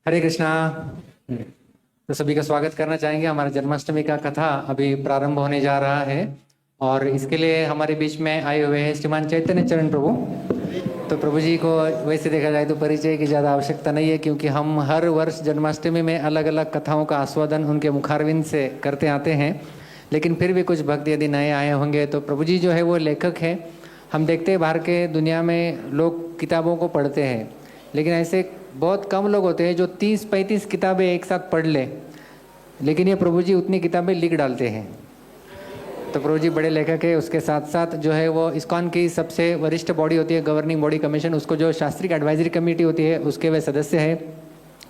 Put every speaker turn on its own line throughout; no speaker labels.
हरे कृष्णा। तो सभी का स्वागत करना चाहेंगे। हमारा जन्माष्टमी का कथा अभी प्रारंभ होने जा रहा है और इसके लिए हमारे बीच में आए हुए हैं श्रीमान चैतन्य चरण प्रभु। तो प्रभु जी को वैसे देखा जाए तो परिचय की ज़्यादा आवश्यकता नहीं है, क्योंकि हम हर वर्ष जन्माष्टमी में अलग अलग कथाओं का आस्वादन उनके मुखारविंद से करते आते हैं। लेकिन फिर भी कुछ भक्त यदि नए आए होंगे तो प्रभु जी जो है वो लेखक है। हम देखते हैं बाहर के दुनिया में लोग किताबों को पढ़ते हैं, लेकिन ऐसे बहुत कम लोग होते हैं जो 30-35 किताबें एक साथ पढ़ ले। लेकिन ये प्रभु जी उतनी किताबें लिख डालते हैं। तो प्रभु जी बड़े लेखक है। उसके साथ साथ जो है वो इस्कॉन की सबसे वरिष्ठ बॉडी होती है गवर्निंग बॉडी कमीशन, उसको जो शास्त्रिक एडवाइजरी कमेटी होती है उसके वे सदस्य है।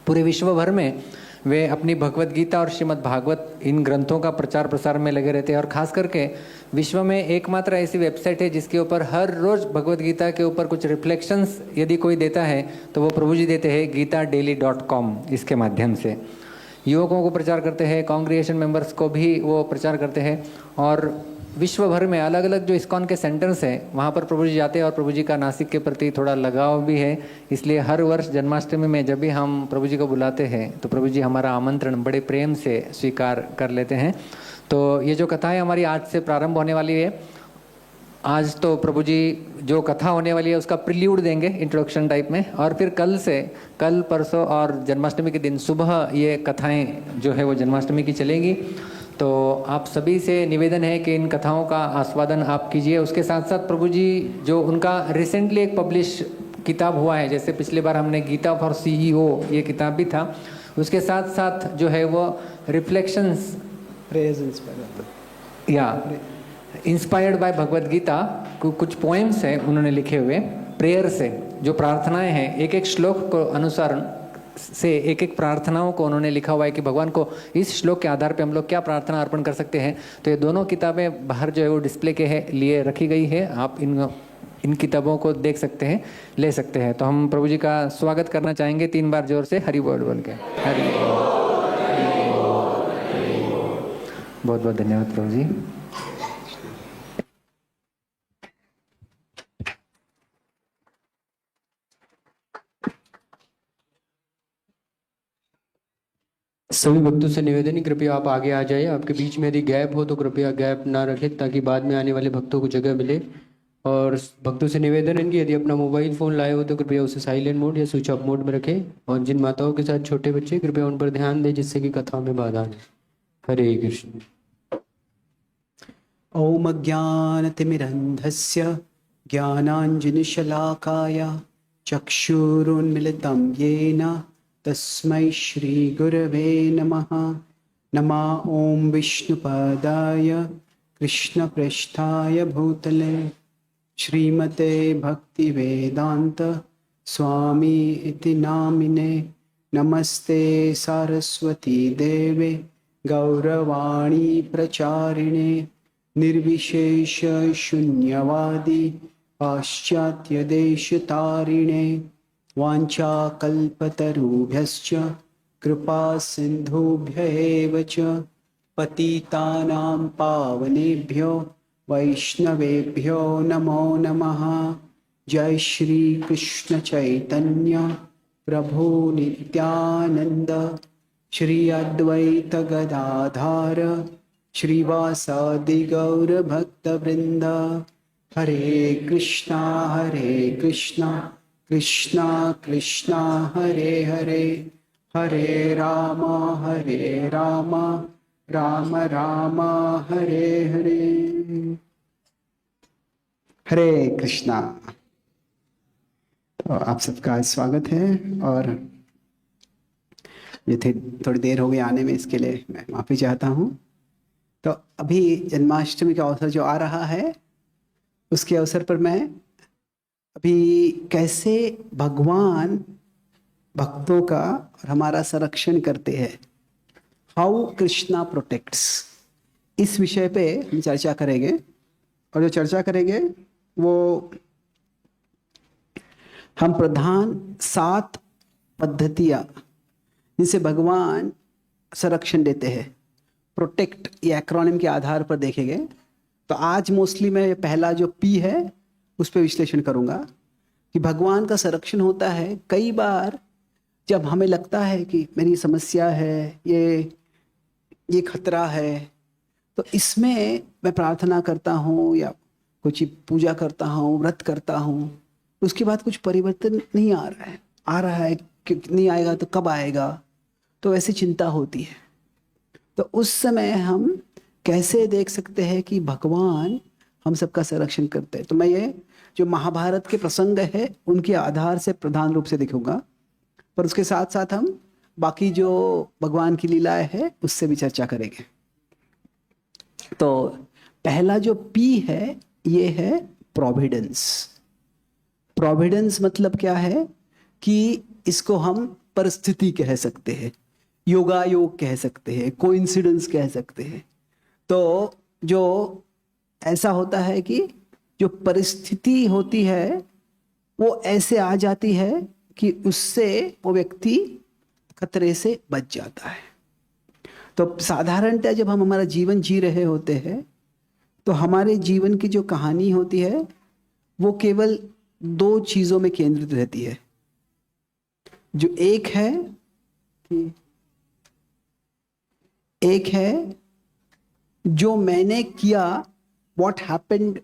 पूरे विश्व भर में वे अपनी भगवत गीता और श्रीमद् भागवत इन ग्रंथों का प्रचार प्रसार में लगे रहते हैं। और खास करके विश्व में एकमात्र ऐसी वेबसाइट है जिसके ऊपर हर रोज भगवत गीता के ऊपर कुछ रिफ्लेक्शंस यदि कोई देता है तो वो प्रभु जी देते हैं gitaadaily.com। इसके माध्यम से युवकों को प्रचार करते हैं, कांग्रेगेशन मेंबर्स को भी वो प्रचार करते हैं। और विश्व भर में अलग अलग जो इस्कॉन के सेंटर्स हैं वहाँ पर प्रभु जी जाते हैं और प्रभु जी का नासिक के प्रति थोड़ा लगाव भी है। इसलिए हर वर्ष जन्माष्टमी में जब भी हम प्रभु जी को बुलाते हैं तो प्रभु जी हमारा आमंत्रण बड़े प्रेम से स्वीकार कर लेते हैं। तो ये जो कथा है हमारी आज से प्रारंभ होने वाली है। आज तो प्रभु जी जो कथा होने वाली है उसका प्रिल्यूड देंगे इंट्रोडक्शन टाइप में, और फिर कल परसों और जन्माष्टमी के दिन सुबह ये कथाएं जो है वो जन्माष्टमी की चलेंगी। तो आप सभी से निवेदन है कि इन कथाओं का आस्वादन आप कीजिए। उसके साथ साथ प्रभु जी जो उनका रिसेंटली एक पब्लिश किताब हुआ है, जैसे पिछली बार हमने गीता फॉर CEO ये किताब भी था, उसके साथ साथ जो है वो रिफ्लेक्शंस या इंस्पायर्ड बाय भगवत गीता कुछ पोएम्स हैं उन्होंने लिखे हुए, प्रेयर से जो प्रार्थनाएं हैं, एक एक श्लोक को अनुसार से एक एक प्रार्थनाओं को उन्होंने लिखा हुआ है कि भगवान को इस श्लोक के आधार पे हम लोग क्या प्रार्थना अर्पण कर सकते हैं। तो ये दोनों किताबें बाहर जो है वो डिस्प्ले के लिए रखी गई है। आप इन किताबों को देख सकते हैं, ले सकते हैं। तो हम प्रभु जी का स्वागत करना चाहेंगे 3 बार जोर से हरि बोल बोल के। हरि बहुत बहुत धन्यवाद प्रभु जी।
सभी भक्तों से निवेदन है कृपया आप आगे आ जाइए। आपके बीच में यदि गैप हो तो कृपया गैप ना रखें ताकि बाद में आने वाले भक्तों को जगह मिले। और भक्तों से निवेदन है कि यदि अपना मोबाइल फ़ोन लाए हो तो कृपया उसे साइलेंट मोड या स्विच ऑफ मोड में रखें। और जिन माताओं के साथ छोटे बच्चे कृपया उन पर ध्यान दें जिससे कि कथा में बाधा नहीं। हरे कृष्ण।
ओम ज्ञानतिमिरन्धस्य ज्ञानाञ्जनशलाकाय चक्षुरुन्मिलितं येन तस्मै श्रीगुरवे नमः। नमः ओम विष्णुपादाय कृष्णप्रेष्ठाय भूतले श्रीमते भक्तिवेदांत स्वामी इति नामिने। नमस्ते सरस्वती देवे गौरवाणी प्रचारिणे निर्विशेष शून्यवादी पाश्चात्य देशतारिणे। वाञ्छाकल्पतरुभ्यश्च कृपा सिन्धुभ्य एव च पतितानां पावनेभ्यो वैष्णवेभ्यो नमो नमः। जय श्री कृष्ण चैतन्य प्रभु नित्यानंद श्री अद्वैत गदाधर श्रीवासादि गौर भक्तवृंद। हरे कृष्णा कृष्णा कृष्णा हरे हरे, हरे राम राम राम हरे हरे। हरे कृष्णा। तो आप सबका स्वागत है। और ये थे थोड़ी देर हो गई आने में, इसके लिए मैं माफ़ी चाहता हूँ। तो अभी जन्माष्टमी का अवसर जो आ रहा है उसके अवसर पर मैं अभी कैसे भगवान भक्तों का और हमारा संरक्षण करते हैं, हाउ कृष्णा प्रोटेक्ट्स, इस विषय पे हम चर्चा करेंगे। और जो चर्चा करेंगे वो हम प्रधान 7 पद्धतियाँ जिनसे भगवान संरक्षण देते हैं, प्रोटेक्ट ये एक्रोनिम के आधार पर देखेंगे। तो आज मोस्टली मैं पहला जो P है उस पर विश्लेषण करूँगा। कि भगवान का संरक्षण होता है। कई बार जब हमें लगता है कि मेरी समस्या है, ये खतरा है, तो इसमें मैं प्रार्थना करता हूँ या कुछ पूजा करता हूँ, व्रत करता हूँ, उसके बाद कुछ परिवर्तन नहीं आ रहा है कि नहीं आएगा तो कब आएगा, तो ऐसी चिंता होती है। तो उस समय हम कैसे देख सकते हैं कि भगवान हम सबका संरक्षण करते हैं। तो मैं ये जो महाभारत के प्रसंग है उनके आधार से प्रधान रूप से दिखूंगा, पर उसके साथ साथ हम बाकी जो भगवान की लीलाएं है उससे भी चर्चा करेंगे। तो पहला जो पी है ये है प्रोविडेंस। प्रोविडेंस मतलब क्या है कि इसको हम परिस्थिति कह सकते हैं, योगायोग कह सकते हैं, कोइंसिडेंस कह सकते हैं। तो जो ऐसा होता है कि जो परिस्थिति होती है वो ऐसे आ जाती है कि उससे वो व्यक्ति खतरे से बच जाता है। तो साधारणतः जब हम हमारा जीवन जी रहे होते हैं तो हमारे जीवन की जो कहानी होती है वो केवल दो चीजों में केंद्रित रहती है। जो एक है जो मैंने किया, what happened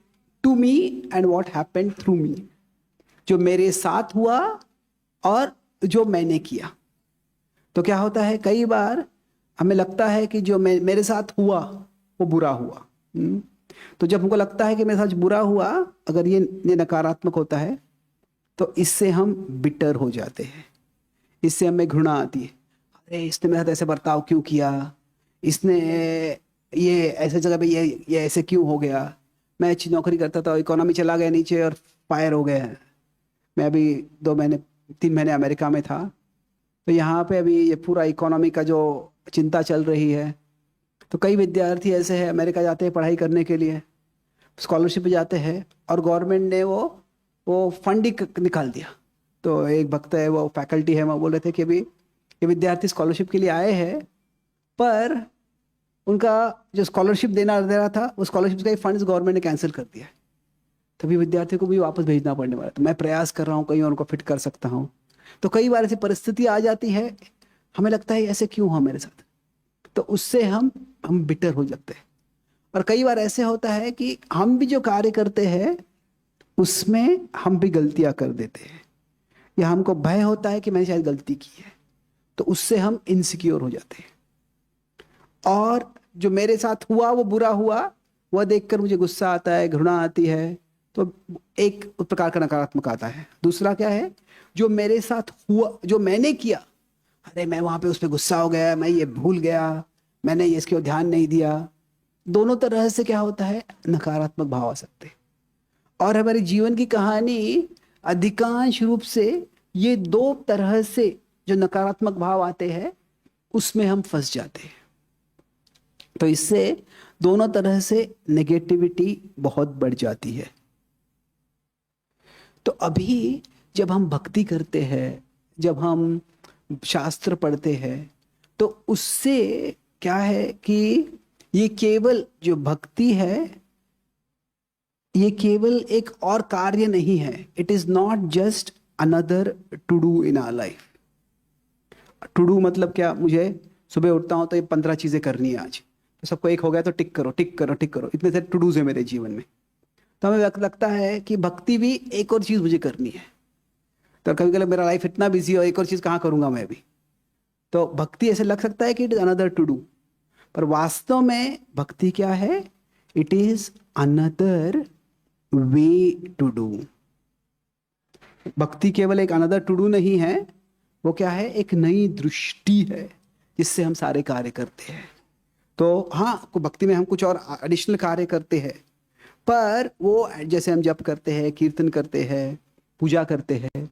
to me and what happened through me, जो मेरे साथ हुआ और जो मैंने किया। तो क्या होता है, कई बार हमें लगता है कि जो मेरे साथ हुआ वो बुरा हुआ। तो जब हमको लगता है कि मेरे साथ बुरा हुआ, अगर ये नकारात्मक होता है तो इससे हम बिटर हो जाते हैं, इससे हमें घृणा आती है। अरे इसने मेरे साथ ऐसे बर्ताव क्यों किया, इसने ये ऐसे जगह पे ये ऐसे क्यों हो गया, मैं अच्छी नौकरी करता था, इकोनॉमी चला गया नीचे और फायर हो गया। मैं अभी 3 महीने अमेरिका में था, तो यहाँ पे अभी ये पूरा इकोनॉमी का जो चिंता चल रही है। तो कई विद्यार्थी ऐसे हैं, अमेरिका जाते हैं पढ़ाई करने के लिए, स्कॉलरशिप पे जाते हैं और गवर्नमेंट ने वो फंड ही निकाल दिया। तो एक भक्त है, वो फैकल्टी है, वो बोल रहे थे कि अभी ये विद्यार्थी स्कॉलरशिप के लिए आए हैं, पर उनका जो स्कॉलरशिप दे रहा था वो स्कॉलरशिप का फंड्स गवर्नमेंट ने कैंसिल कर दिया है। तभी विद्यार्थी को भी वापस भेजना पड़ने वाला। तो मैं प्रयास कर रहा हूँ कहीं उनको फिट कर सकता हूँ। तो कई बार ऐसी परिस्थिति आ जाती है, हमें लगता है ऐसे क्यों हुआ मेरे साथ, तो उससे हम बिटर हो जाते हैं। और कई बार ऐसे होता है कि हम भी जो कार्य करते हैं उसमें हम भी गलतियां कर देते हैं, या हमको भय होता है कि मैंने शायद गलती की है, तो उससे हम इनसिक्योर हो जाते हैं। और जो मेरे साथ हुआ वो बुरा हुआ, वह देखकर मुझे गुस्सा आता है, घृणा आती है, तो एक प्रकार का नकारात्मक आता है। दूसरा क्या है, जो मेरे साथ हुआ, जो मैंने किया, अरे मैं वहां पे उस पर गुस्सा हो गया, मैं ये भूल गया, मैंने ये इसके ध्यान नहीं दिया। दोनों तरह से क्या होता है, नकारात्मक भाव आ सकते हैं। और हमारे जीवन की कहानी अधिकांश रूप से ये दो तरह से जो नकारात्मक भाव आते हैं उसमें हम फंस जाते हैं। तो इससे दोनों तरह से नेगेटिविटी बहुत बढ़ जाती है। तो अभी जब हम भक्ति करते हैं, जब हम शास्त्र पढ़ते हैं, तो उससे क्या है कि ये केवल जो भक्ति है ये केवल एक और कार्य नहीं है। It is not just another to do in our life. To do मतलब क्या, मुझे सुबह उठता हूं तो ये 15 चीजें करनी है आज, तो सबको एक हो गया तो टिक करो टिक करो टिक करो, इतने सारे टू डूज है मेरे जीवन में। तो हमें लगता है कि भक्ति भी एक और चीज मुझे करनी है। तो कभी कभी मेरा लाइफ इतना बिजी हो, एक और चीज कहाँ करूंगा मैं भी। तो भक्ति ऐसे लग सकता है कि it is another to do, पर वास्तव में भक्ति क्या है, it is another way to do. भक्ति केवल एक अनदर टू डू नहीं है, वो क्या है, एक नई दृष्टि है जिससे हम सारे कार्य करते हैं। तो हाँ, भक्ति में हम कुछ और एडिशनल कार्य करते हैं, पर वो जैसे हम जप करते हैं, कीर्तन करते हैं, पूजा करते हैं,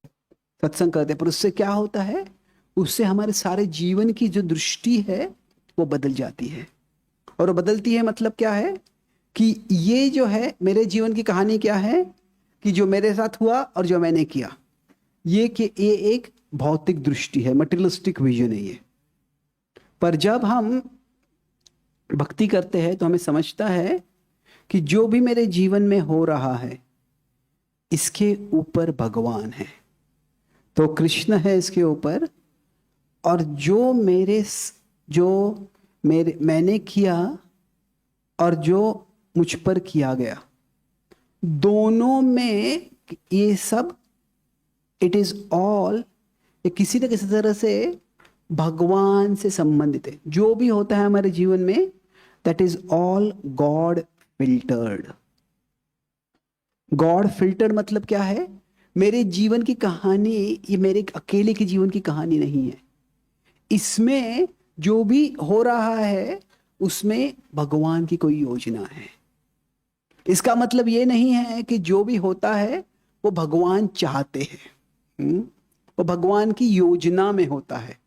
सत्संग करते हैं, पर उससे क्या होता है, उससे हमारे सारे जीवन की जो दृष्टि है वो बदल जाती है। और वो बदलती है मतलब क्या है कि ये जो है मेरे जीवन की कहानी क्या है कि जो मेरे साथ हुआ और जो मैंने किया, ये एक भौतिक दृष्टि है, मटेरियलिस्टिक विजन है ये। पर जब हम भक्ति करते हैं तो हमें समझता है कि जो भी मेरे जीवन में हो रहा है इसके ऊपर भगवान है, तो कृष्ण है इसके ऊपर, और मैंने किया और जो मुझ पर किया गया, दोनों में ये सब इट इज ऑल, ये किसी न किसी तरह से भगवान से संबंधित है। जो भी होता है हमारे जीवन में, that is all God filtered. God filter मतलब क्या है? मेरे जीवन की कहानी ये मेरे अकेले के जीवन की कहानी नहीं है। इसमें जो भी हो रहा है उसमें भगवान की कोई योजना है। इसका मतलब ये नहीं है कि जो भी होता है वो भगवान चाहते हैं, वो भगवान की योजना में होता है।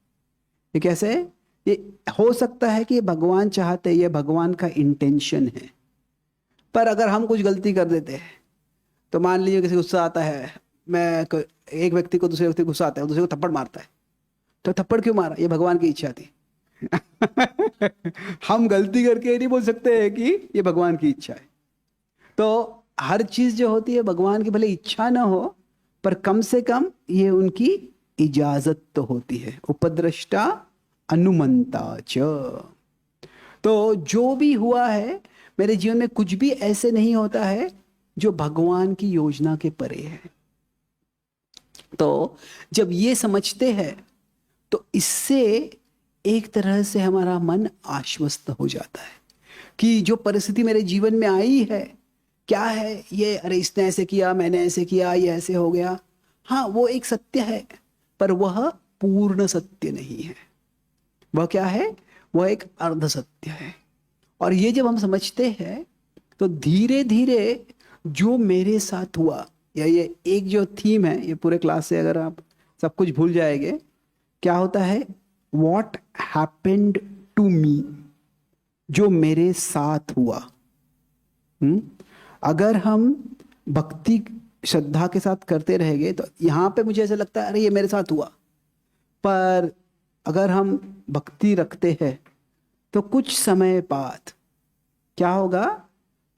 ये कैसे? ये हो सकता है कि ये भगवान चाहते हैं, ये भगवान का इंटेंशन है, पर अगर हम कुछ गलती कर देते हैं, तो मान लीजिए किसी को गुस्सा आता है, एक व्यक्ति को दूसरे व्यक्ति को गुस्सा आता है, दूसरे को थप्पड़ मारता है, तो थप्पड़ क्यों मारा? ये भगवान की इच्छा थी। हम गलती करके ये नहीं बोल सकते हैं कि ये भगवान की इच्छा है। तो हर चीज जो होती है भगवान की भले इच्छा ना हो, पर कम से कम ये उनकी इजाजत तो होती है। उपद्रष्टा अनुमंता च। तो जो भी हुआ है मेरे जीवन में, कुछ भी ऐसे नहीं होता है जो भगवान की योजना के परे है। तो जब ये समझते हैं तो इससे एक तरह से हमारा मन आश्वस्त हो जाता है कि जो परिस्थिति मेरे जीवन में आई है, क्या है ये, अरे इसने ऐसे किया, मैंने ऐसे किया, ये ऐसे हो गया। हाँ, वो एक सत्य है, पर वह पूर्ण सत्य नहीं है। वह क्या है? वह एक अर्ध सत्य है। और ये जब हम समझते हैं तो धीरे धीरे जो मेरे साथ हुआ, या ये एक जो थीम है, ये पूरे क्लास से अगर आप सब कुछ भूल जाएंगे, क्या होता है? वॉट हैपेंड टू मी, जो मेरे साथ हुआ। अगर हम भक्ति श्रद्धा के साथ करते रहेंगे तो यहाँ पे मुझे ऐसा लगता है अरे ये मेरे साथ हुआ, पर अगर हम भक्ति रखते हैं तो कुछ समय बाद क्या होगा?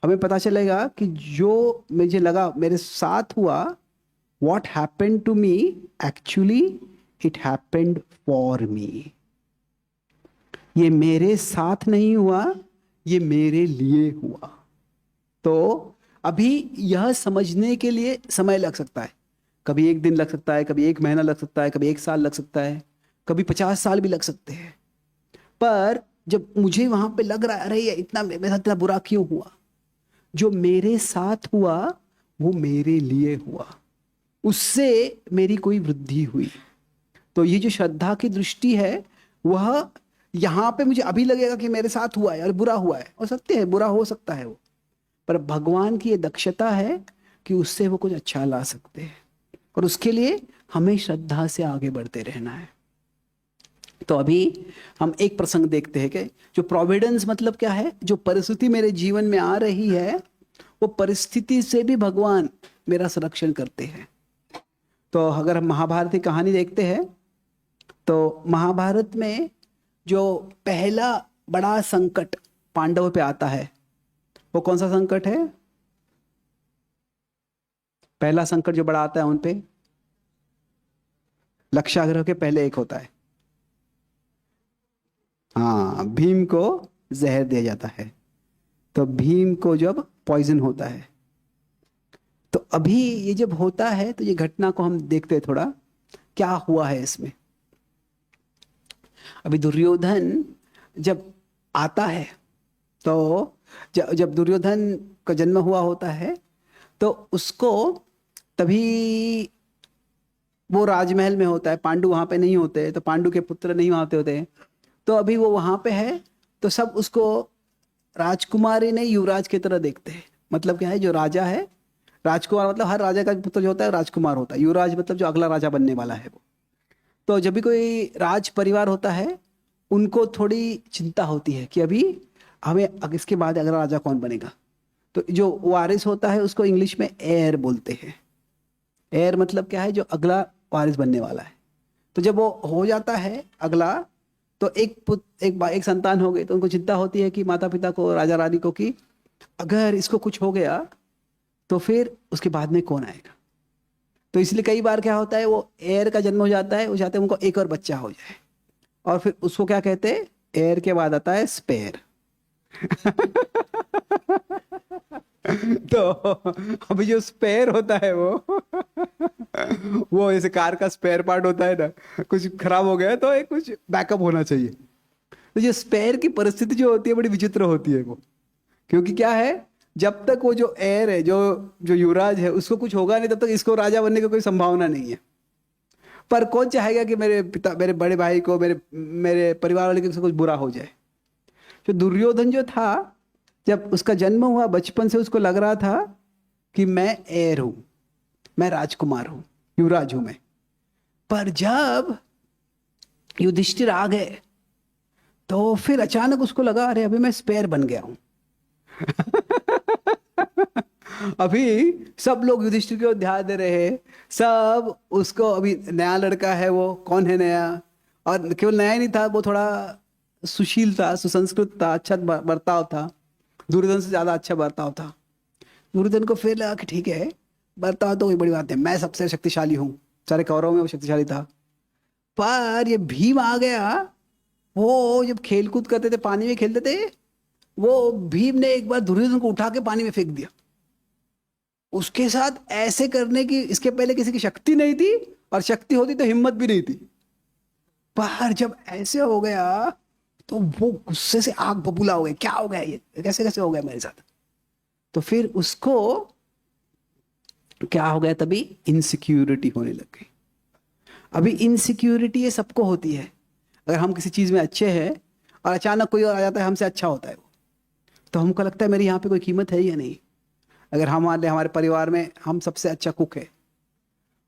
हमें पता चलेगा कि जो मुझे लगा मेरे साथ हुआ, what happened to me, actually it happened for me। ये मेरे साथ नहीं हुआ, ये मेरे लिए हुआ। तो अभी यह समझने के लिए समय लग सकता है, कभी एक दिन लग सकता है, कभी एक महीना लग सकता है, कभी एक साल लग सकता है, कभी 50 साल भी लग सकते हैं। पर जब मुझे वहां पे लग रहा है अरे ये इतना मेरे साथ इतना बुरा क्यों हुआ, जो मेरे साथ हुआ वो मेरे लिए हुआ, उससे मेरी कोई वृद्धि हुई। तो ये जो श्रद्धा की दृष्टि है, वह यहाँ पे मुझे अभी लगेगा कि मेरे साथ हुआ है और बुरा हुआ है, और सत्य है बुरा हो सकता है वो, पर भगवान की ये दक्षता है कि उससे वो कुछ अच्छा ला सकते हैं, और उसके लिए हमें श्रद्धा से आगे बढ़ते रहना है। तो अभी हम एक प्रसंग देखते हैं कि जो प्रोविडेंस मतलब क्या है, जो परिस्थिति मेरे जीवन में आ रही है वो परिस्थिति से भी भगवान मेरा संरक्षण करते हैं। तो अगर हम महाभारत की कहानी देखते हैं तो महाभारत में जो पहला बड़ा संकट पांडवों पे आता है वो कौन सा संकट है? पहला संकट जो बड़ा आता है उन पे लक्षाग्रह के पहले एक होता है, हाँ, भीम को जहर दिया जाता है। तो भीम को जब पॉइजन होता है, तो अभी ये जब होता है तो ये घटना को हम देखते हैं थोड़ा क्या हुआ है इसमें। अभी दुर्योधन जब आता है तो जब दुर्योधन का जन्म हुआ होता है तो उसको तभी वो राजमहल में होता है, पांडु वहां पे नहीं होते, तो पांडु के पुत्र नहीं वहां पे होते। तो अभी वो वहां पे है तो सब उसको राजकुमारी नहीं युवराज की तरह देखते हैं। मतलब क्या है, जो राजा है, राजकुमार मतलब हर राजा का पुत्र जो होता है राजकुमार होता है, युवराज मतलब जो अगला राजा बनने वाला है वो। तो जब भी कोई राज परिवार होता है उनको थोड़ी चिंता होती है कि अभी हमें इसके बाद अगला राजा कौन बनेगा। तो जो वारिस होता है उसको इंग्लिश में एयर बोलते हैं। एयर मतलब क्या है, जो अगला वारिस बनने वाला है। तो जब वो हो जाता है अगला, तो एक संतान हो गई तो उनको चिंता होती है कि माता पिता को, राजा रानी को, कि अगर इसको कुछ हो गया तो फिर उसके बाद में कौन आएगा। तो इसलिए कई बार क्या होता है, वो एयर का जन्म हो जाता है, वो चाहते हैं उनको एक और बच्चा हो जाए, और फिर उसको क्या कहते हैं, एयर के बाद आता है स्पेयर। तो अभी जो स्पेयर होता है वो जैसे कार का स्पेयर पार्ट होता है ना, कुछ खराब हो गया तो एक कुछ बैकअप होना चाहिए। तो ये स्पेयर की परिस्थिति जो होती है बड़ी विचित्र होती है वो, क्योंकि क्या है, जब तक वो जो एयर है, जो जो युवराज है, उसको कुछ होगा नहीं, तब तक इसको राजा बनने की कोई संभावना नहीं है। पर कौन चाहेगा कि मेरे पिता, मेरे बड़े भाई को, मेरे मेरे परिवार वाले को कुछ बुरा हो जाए। जो दुर्योधन जो था, जब उसका जन्म हुआ, बचपन से उसको लग रहा था कि मैं एयर हूं, मैं राजकुमार हूं, युवराज हूं मैं। पर जब युधिष्ठिर आ गए तो फिर अचानक उसको लगा, अरे अभी मैं स्पेयर बन गया हूं। अभी सब लोग युधिष्ठिर को ध्यान दे रहे हैं, सब उसको, अभी नया लड़का है, वो कौन है नया, और केवल नया ही नहीं था, वो थोड़ा सुशील था, सुसंस्कृत था, अच्छा बर्ताव था, दुर्योधन से ज्यादा अच्छा बर्ताव था। दुर्योधन को फिर लगा कि ठीक है, बर्ताव तो कोई बड़ी बात है, मैं सबसे शक्तिशाली हूँ, सारे कौरवों में वो शक्तिशाली था। पर ये भीम आ गया, वो जब खेल कूद करते थे, पानी में खेलते थे, वो भीम ने एक बार दुर्योधन को उठा के पानी में फेंक दिया। उसके साथ ऐसे करने की इसके पहले किसी की शक्ति नहीं थी, और शक्ति होती तो हिम्मत भी नहीं थी। पर जब ऐसे हो गया तो वो गुस्से से आग बबूला हो गया, क्या हो गया ये, कैसे कैसे हो गया मेरे साथ। तो फिर उसको क्या हो गया, तभी इनसिक्योरिटी होने लग गई। अभी इनसिक्योरिटी ये सबको होती है। अगर हम किसी चीज में अच्छे हैं और अचानक कोई और आ जाता है हमसे अच्छा होता है वो, तो हमको लगता है मेरी यहाँ पे कोई कीमत है या नहीं। अगर हमारे परिवार में हम सबसे अच्छा कुक है,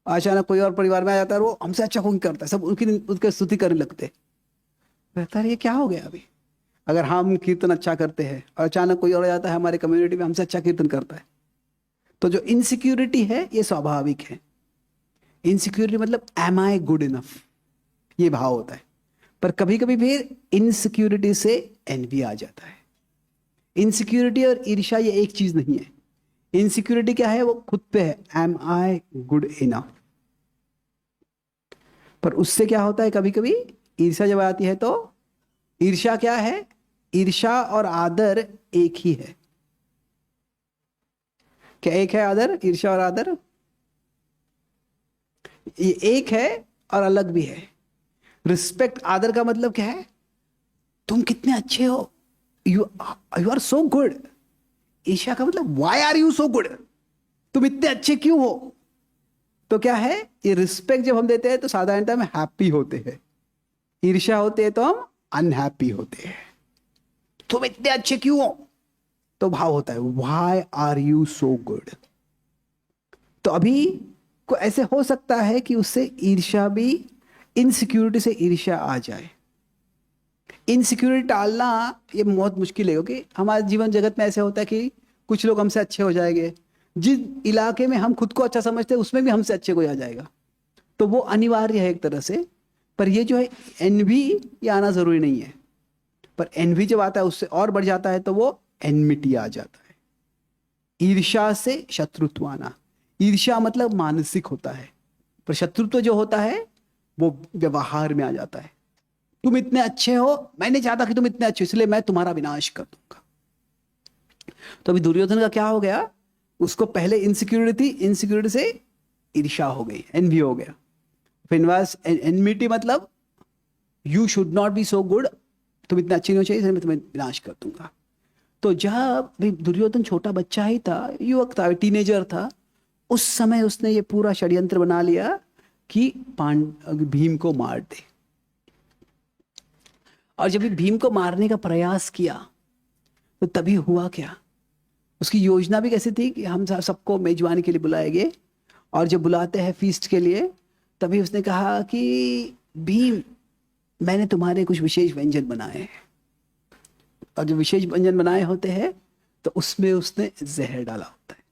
अचानक कोई और परिवार में आ जाता है, वो हमसे अच्छा कुकिंग करता है, सब उसकी स्तुति करने लगते, कहता है ये क्या हो गया। अभी अगर हम कीर्तन अच्छा करते हैं और अचानक कोई और आ जाता है हमारे कम्युनिटी में, हमसे अच्छा कीर्तन करता है, तो जो इनसिक्योरिटी है ये स्वाभाविक है। इनसिक्योरिटी मतलब एम आई गुड इनफ, ये भाव होता है। पर कभी कभी फिर इनसिक्योरिटी से एनवी आ जाता है। इनसिक्योरिटी और ईर्ष्या ये एक चीज नहीं है। इनसिक्योरिटी क्या है, वो खुद पे है, एम आई गुड इनफ। पर उससे क्या होता है, कभी कभी ईर्ष्या जब आती है, तो ईर्ष्या क्या है, ईर्ष्या और आदर एक ही है। क्या एक है आदर, ईर्ष्या और आदर? ये एक है और अलग भी है। रिस्पेक्ट, आदर का मतलब क्या है, तुम कितने अच्छे हो, यू आर सो गुड। ईर्ष्या का मतलब why are you so good, तुम इतने अच्छे क्यों हो। तो क्या है, ये रिस्पेक्ट जब हम देते हैं तो साधारणतः हम हैप्पी होते हैं, ईर्ष्या होते हैं तो हम अनहैप्पी होते हैं। तुम इतने अच्छे क्यों हो, तो भाव होता है why are you so good. तो अभी को ऐसे हो सकता है कि उससे ईर्ष्या भी, इनसिक्योरिटी से ईर्ष्या आ जाए। इनसिक्योरिटी टालना ये बहुत मुश्किल है, क्योंकि हमारे जीवन जगत में ऐसे होता है कि कुछ लोग हमसे अच्छे हो जाएंगे, जिस इलाके में हम खुद को अच्छा समझते हैं उसमें भी हमसे अच्छे कोई आ जाएगा, तो वो अनिवार्य है एक तरह से। पर ये जो है एनवी, ये आना जरूरी नहीं है। पर एनवी जब आता है उससे और बढ़ जाता है, तो वो एनमिटी आ जाता है। ईर्ष्या से शत्रुत्व आना, ईर्ष्या मतलब मानसिक होता है, पर शत्रुत्व जो होता है वो व्यवहार में आ जाता है। तुम इतने अच्छे हो, मैं नहीं चाहता कि तुम इतने अच्छे, इसलिए मैं तुम्हारा विनाश कर दूंगा। तो अभी दुर्योधन का क्या हो गया, उसको पहले इनसिक्योरिटी थी, इनसिक्योरिटी से ईर्ष्या हो गई, एनवी हो गया। फिर एनमिटी मतलब you should not be so good, तुम इतना अच्छे नहीं हो चाहिए, इसलिए मैं तुम्हें विनाश कर दूंगा। तो जब दुर्योधन छोटा बच्चा ही था, युवक था, टीनेजर था, उस समय उसने ये पूरा षड्यंत्र बना लिया कि भीम को मार दे। और जब भीम को मारने का प्रयास किया तो तभी हुआ क्या, उसकी योजना भी कैसी थी कि हम सबको मेजबानी के लिए बुलाएंगे, और जब बुलाते हैं फीस्ट के लिए, तभी उसने कहा कि भीम, मैंने तुम्हारे कुछ विशेष व्यंजन बनाए हैं। और जो विशेष व्यंजन बनाए होते हैं तो उसमें उसने जहर डाला होता है।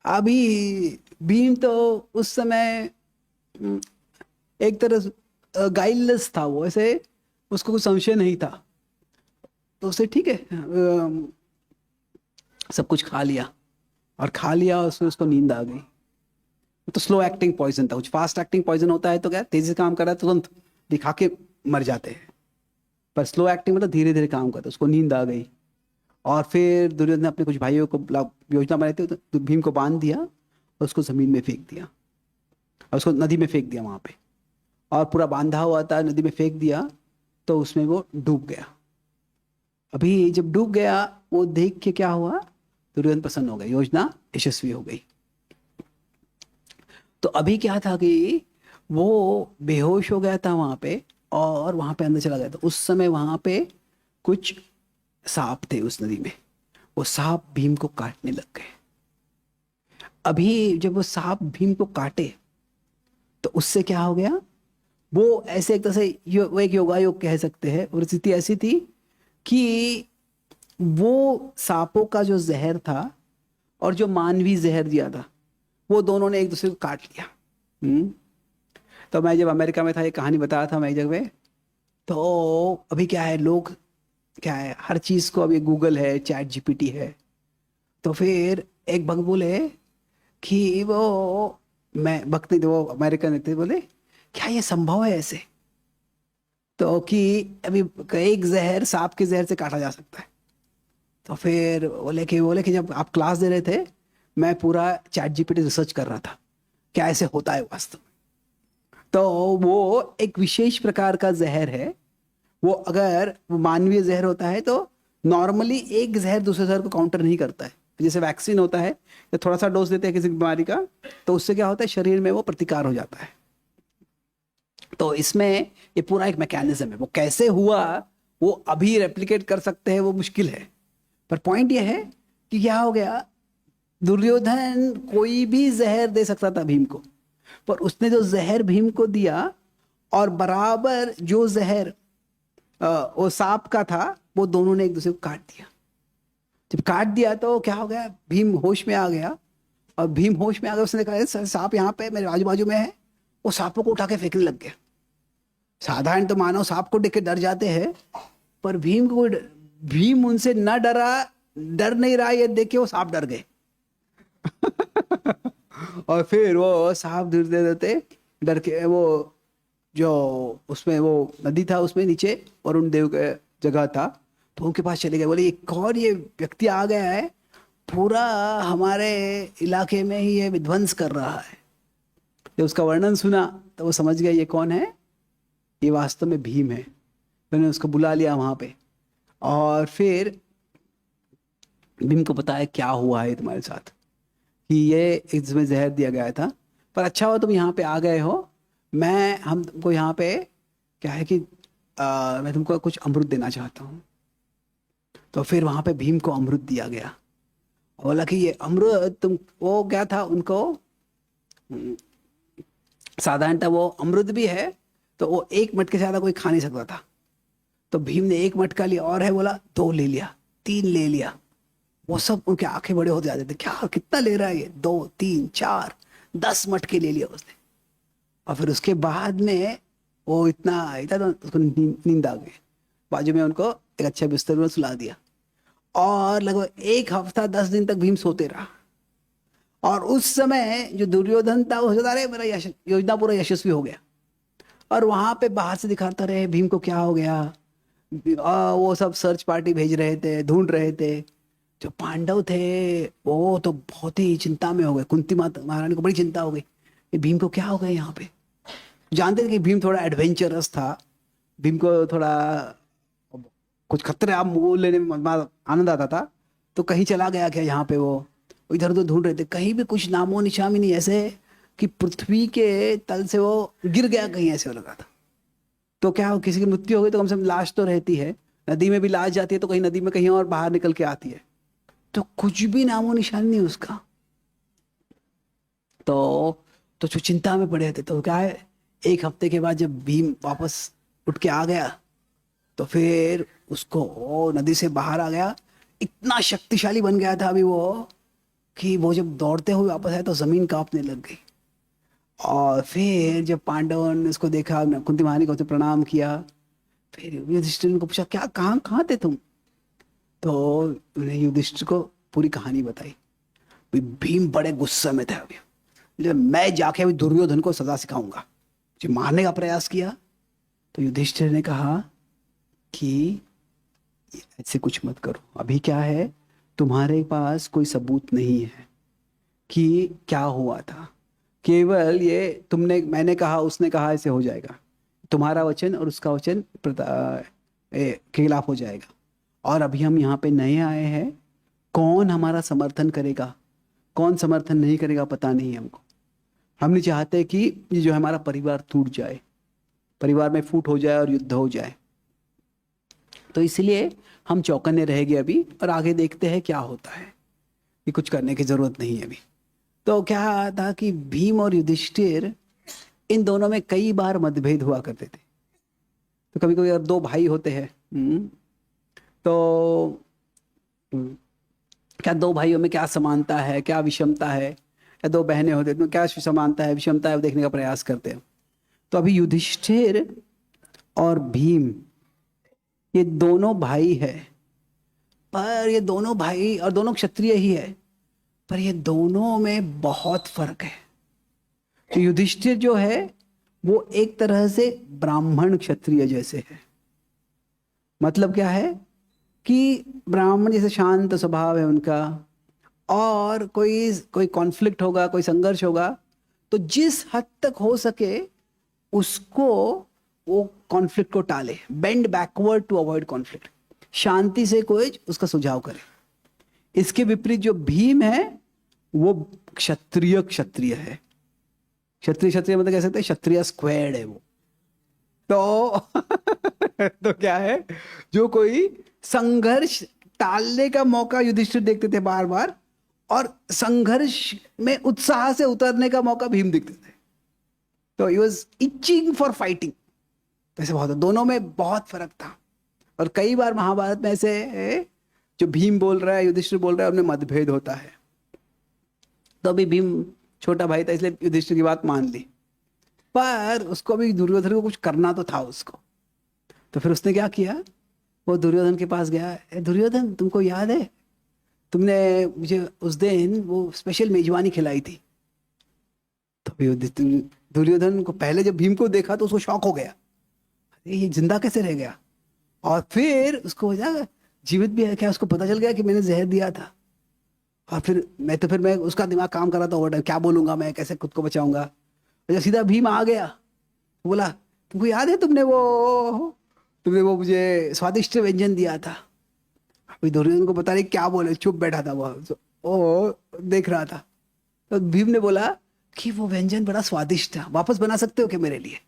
अभी भीम तो उस समय एक तरह गाइडलेस था, वो ऐसे, उसको कुछ संशय नहीं था, तो उसे ठीक है सब कुछ खा लिया, और खा लिया उसमें उसको नींद आ गई। तो स्लो एक्टिंग पॉइजन था। कुछ फास्ट एक्टिंग पॉइजन होता है तो क्या तेजी से काम कर रहा है तुरंत दिखा के मर जाते हैं, पर स्लो एक्टिंग मतलब धीरे धीरे काम करता है। उसको नींद आ गई और फिर दुर्योधन ने अपने कुछ भाइयों को योजना बनाई थी, तो भीम को बांध दिया और उसको जमीन में फेंक दिया और उसको नदी में फेंक दिया वहां पे, और पूरा बांधा हुआ था, नदी में फेंक दिया तो उसमें वो डूब गया। अभी जब डूब गया वो देख के क्या हुआ, दुर्योधन प्रसन्न हो गया, योजना यशस्वी हो गई। तो अभी क्या था कि वो बेहोश हो गया था वहां पे और वहां पे अंदर चला गया था। उस समय वहां पे कुछ सांप थे उस नदी में, वो सांप भीम को काटने लग गए। अभी जब वो सांप भीम को काटे तो उससे क्या हो गया, वो ऐसे एक तरह से वो एक योगायोग कह सकते हैं। और स्थिति ऐसी थी कि वो सांपों का जो जहर था और जो मानवीय जहर दिया था वो दोनों ने एक दूसरे को काट लिया। तो मैं जब अमेरिका में था ये कहानी बताया था मैं एक जगह, तो अभी क्या है, लोग क्या है, हर चीज़ को अभी गूगल है, चैट जीपीटी है। तो फिर एक भक्त बोले कि वो मैं भक्त नहीं थे, वो अमेरिकन थे, बोले क्या ये संभव है ऐसे, तो कि अभी एक जहर सांप के जहर से काटा जा सकता है। तो फिर बोले कि जब आप क्लास दे रहे थे मैं पूरा चैट जीपीटी रिसर्च कर रहा था क्या ऐसे होता है वास्तव में। तो वो एक विशेष प्रकार का जहर है, वो अगर वो मानवीय जहर होता है तो नॉर्मली एक जहर दूसरे जहर को काउंटर नहीं करता है। जैसे वैक्सीन होता है, तो थोड़ा सा डोज देते हैं किसी बीमारी का तो उससे क्या होता है, शरीर में वो प्रतिकार हो जाता है। तो इसमें ये पूरा एक मैकेनिज्म है। वो कैसे हुआ वो अभी रेप्लिकेट कर सकते हैं, वो मुश्किल है, पर पॉइंट ये है कि क्या हो गया, दुर्योधन कोई भी जहर दे सकता था भीम को, पर उसने जो जहर भीम को दिया और बराबर जो जहर वो सांप का था वो दोनों ने एक दूसरे को काट दिया। जब काट दिया तो क्या हो गया, भीम होश में आ गया, और भीम होश में आ गया, उसने कहा सांप यहाँ पे मेरे आजू बाजू में है, वो सांपों को उठा के फेंकने लग गया। साधारण तो मानव सांप को देख के डर जाते हैं, पर भीम उनसे न डर नहीं रहा, ये देख के वो सांप डर गए। और फिर वो सांप धीरे धीरे डर के वो जो उसमें वो नदी था उसमें नीचे वरुण देव का जगह था, तो उनके पास चले गए। बोले ये कौन, ये व्यक्ति आ गया है, पूरा हमारे इलाके में ही ये विध्वंस कर रहा है। जब उसका वर्णन सुना तो वो समझ गया ये कौन है, ये वास्तव में भीम है। मैंने उसको बुला लिया वहां पे और फिर भीम को बताया क्या हुआ है तुम्हारे साथ, कि ये इसमें जहर दिया गया था, पर अच्छा हो तुम यहाँ पे आ गए हो, हम तुमको यहाँ पे क्या है कि मैं तुमको कुछ अमृत देना चाहता हूँ। तो फिर वहां पे भीम को अमृत दिया गया। बोला कि ये अमृत तुम, वो क्या था उनको साधारणतः वो अमृत भी है तो वो एक मटके से ज्यादा कोई खा नहीं सकता था। तो भीम ने एक मटका लिया और है बोला 2 ले लिया, 3 ले लिया। वो सब उनके आंखें बड़े होते जाते थे, क्या कितना ले रहा है ये, 2 3 4 10 मटके ले लिया उसने। और फिर उसके बाद में वो इतना तो उसको नींद आ गई। बाजू में उनको एक अच्छा बिस्तर में सुला दिया और लगभग 1 हफ्ता 10 दिन तक भीम सोते रहा। और उस समय जो दुर्योधन था वो सोचता रहे मेरा योजना पूरा यशस्वी हो गया, और वहां पे बाहर से दिखाता रहे भीम को क्या हो गया। वो सब सर्च पार्टी भेज रहे थे, ढूंढ रहे थे। जो पांडव थे वो तो बहुत ही चिंता में हो गए, कुंती माता महारानी को बड़ी चिंता हो गई कि भीम को क्या हो गया यहाँ पे। जानते थे कि भीम थोड़ा एडवेंचरस था, भीम को थोड़ा कुछ खतरे आप मोल लेने में आनंद आता था, तो कहीं चला गया क्या यहाँ पे। वो इधर उधर ढूंढ रहे थे, कहीं भी कुछ नामो निशान ही नहीं, ऐसे कि पृथ्वी के तल से वो गिर गया कहीं, ऐसे लगा था। तो क्या हो, किसी की मृत्यु हो गई तो कम से कम लाश तो रहती है, नदी में भी लाश जाती है तो कहीं नदी में कहीं और बाहर निकल के आती है, तो कुछ भी नामो निशान नहीं उसका। तो जो चिंता में पड़े थे, तो क्या है 1 हफ्ते के बाद जब भीम वापस उठ के आ गया तो फिर उसको नदी से बाहर आ गया, इतना शक्तिशाली बन गया था अभी वो कि वो जब दौड़ते हुए वापस आया तो जमीन कांपने लग गई। और फिर जब पांडवों ने उसको देखा, कुंती महारानी को प्रणाम किया, फिर युधिष्ठिर को पूछा क्या कहाँ थे तुम। तो उन्हें युधिष्ठिर को पूरी कहानी बताई। भीम बड़े गुस्से में थे अभी, जो मैं जाके अभी दुर्योधन को सजा सिखाऊंगा, जो मारने का प्रयास किया। तो युधिष्ठिर ने कहा कि ऐसे कुछ मत करो, अभी क्या है, तुम्हारे पास कोई सबूत नहीं है कि क्या हुआ था, केवल ये तुमने, मैंने कहा, उसने कहा, ऐसे हो जाएगा, तुम्हारा वचन और उसका वचन के खिलाफ हो जाएगा। और अभी हम यहाँ पे नए आए हैं, कौन हमारा समर्थन करेगा, कौन समर्थन नहीं करेगा पता नहीं है हमको। हम नहीं चाहते कि ये जो हमारा परिवार टूट जाए, परिवार में फूट हो जाए और युद्ध हो जाए। तो इसलिए हम चौकन्ने रहेंगे अभी, और आगे देखते हैं क्या होता है। ये कुछ करने की जरूरत नहीं है अभी। तो क्या था कि भीम और युधिष्ठिर, इन दोनों में कई बार मतभेद हुआ करते थे। तो कभी कभी दो भाई होते हैं, तो क्या दो भाइयों में क्या समानता है, क्या विषमता है, या दो बहनें होते हैं तो क्या समानता है, विषमता है, वो देखने का प्रयास करते हैं। तो अभी युधिष्ठिर और भीम, ये दोनों भाई है, पर ये दोनों भाई और दोनों क्षत्रिय ही है, पर ये दोनों में बहुत फर्क है। तो युधिष्ठिर जो है वो एक तरह से ब्राह्मण क्षत्रिय जैसे है। मतलब क्या है कि ब्राह्मण जैसे शांत स्वभाव है उनका, और कोई कॉन्फ्लिक्ट होगा, कोई संघर्ष होगा, तो जिस हद तक हो सके उसको, वो कॉन्फ्लिक्ट को टाले, bend backward to avoid conflict, शांति से कोई उसका सुझाव करे। इसके विपरीत जो भीम है वो क्षत्रिय क्षत्रिय है। क्षत्रिय क्षत्रिय मतलब कह सकते हैं क्षत्रिय स्क्वायर्ड है वो। तो क्या है, जो कोई संघर्ष टालने का मौका युधिष्ठिर देखते थे बार बार, और संघर्ष में उत्साह से उतरने का मौका भीम देखते थे। तो he was itching for fighting. ऐसे बहुत, दोनों में बहुत फर्क था। और कई बार महाभारत में ऐसे जो भीम बोल रहा है, युधिष्ठिर बोल रहा है, उनमें मतभेद होता है। तो अभी भीम छोटा भाई था, इसलिए युधिष्ठिर की बात मान ली, पर उसको भी दुर्योधन को कुछ करना तो था उसको। तो फिर उसने क्या किया, वो दुर्योधन के पास गया, दुर्योधन तुमको याद है, तुमने मुझे उस दिन वो स्पेशल मेजबानी खिलाई थी। तो दुर्योधन को पहले जब भीम को देखा तो उसको शॉक हो गया, अरे ये जिंदा कैसे रह गया। और फिर उसको जीवित भी है क्या, उसको पता चल गया कि मैंने जहर दिया था। और फिर मैं उसका दिमाग काम कर रहा था ओवर टाइम, क्या बोलूंगा मैं, कैसे खुद को बचाऊंगा। जब सीधा भीम आ गया, बोला तुमको याद है तुमने वो मुझे स्वादिष्ट व्यंजन दिया था। अभी दुर्योधन को पता नहीं क्या बोले, चुप बैठा था वो देख रहा था। तो भीम ने बोला कि वो व्यंजन बड़ा स्वादिष्ट था, वापस बना सकते हो क्या मेरे लिए?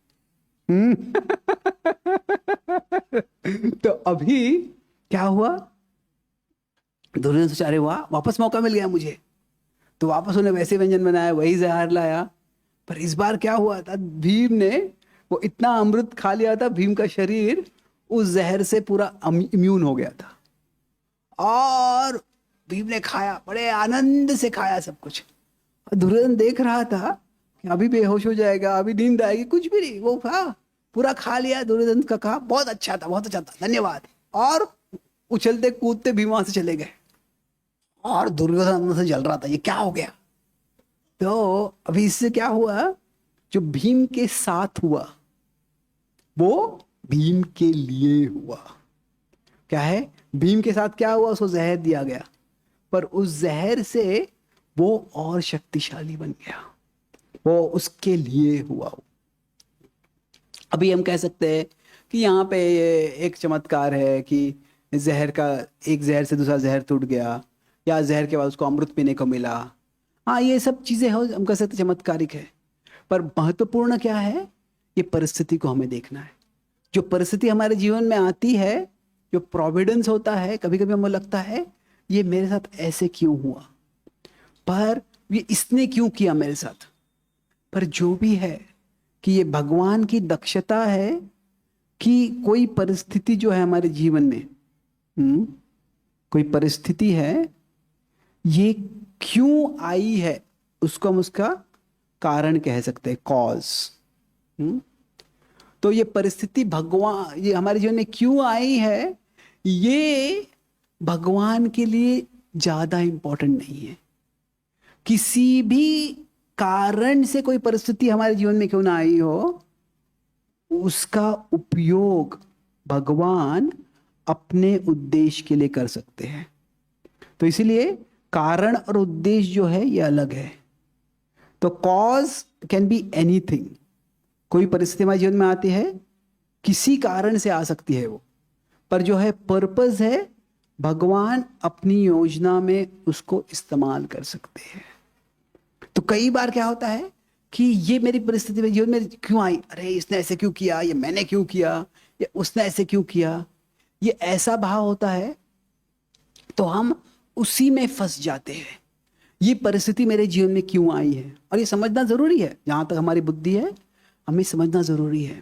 तो अभी क्या हुआ, दुर्योधन सोचा अरे वाह, वापस मौका मिल गया मुझे। तो वापस उन्हें वैसे व्यंजन बनाया, वही जहर लाया। पर इस बार क्या हुआ था, भीम ने वो इतना अमृत खा लिया था, भीम का शरीर उस जहर से पूरा इम्यून हो गया था। और भीम ने खाया, बड़े आनंद से खाया सब कुछ। और दुर्योधन देख रहा था कि अभी बेहोश हो जाएगा, अभी नींद आएगी, कुछ भी नहीं, वो पूरा खा लिया। दुर्योधन का कहा बहुत अच्छा था, बहुत अच्छा था, धन्यवाद। और उछलते कूदते भीम वहां से चले गए। और दुर्योधन अंदर से जल रहा था, ये क्या हो गया। तो अभी इससे क्या हुआ, जो भीम के साथ हुआ वो भीम के लिए हुआ। क्या है, भीम के साथ क्या हुआ, उसको जहर दिया गया, पर उस जहर से वो और शक्तिशाली बन गया, वो उसके लिए हुआ। अभी हम कह सकते हैं कि यहाँ पे ये एक चमत्कार है कि जहर का, एक जहर से दूसरा जहर टूट गया, या जहर के बाद उसको अमृत पीने को मिला। हाँ, ये सब चीजें हो, हम कह सकते चमत्कारिक है। पर महत्वपूर्ण क्या है, ये परिस्थिति को हमें देखना है। जो परिस्थिति हमारे जीवन में आती है, जो प्रोविडेंस होता है, कभी कभी हमें लगता है ये मेरे साथ ऐसे क्यों हुआ, पर ये इसने क्यों किया मेरे साथ। पर जो भी है कि ये भगवान की दक्षता है कि कोई परिस्थिति जो है हमारे जीवन में, कोई परिस्थिति है, ये क्यों आई है, उसको हम उसका कारण कह सकते हैं, कॉज। तो ये परिस्थिति भगवान, ये हमारे जीवन में क्यों आई है, ये भगवान के लिए ज्यादा इंपॉर्टेंट नहीं है। किसी भी कारण से कोई परिस्थिति हमारे जीवन में क्यों ना आई हो, उसका उपयोग भगवान अपने उद्देश्य के लिए कर सकते हैं। तो इसीलिए कारण और उद्देश्य जो है ये अलग है। तो कॉज कैन बी एनीथिंग, कोई परिस्थिति हमारे जीवन में आती है, किसी कारण से आ सकती है वो, पर जो है पर्पस है, भगवान अपनी योजना में उसको इस्तेमाल कर सकते हैं। तो कई बार क्या होता है कि ये मेरी परिस्थिति में जीवन में क्यों आई, अरे इसने ऐसे क्यों किया, ये मैंने क्यों किया, या उसने ऐसे क्यों किया, ये ऐसा भाव होता है, तो हम उसी में फंस जाते हैं। ये परिस्थिति मेरे जीवन में क्यों आई है, और ये समझना जरूरी है, जहां तक हमारी बुद्धि है हमें समझना जरूरी है।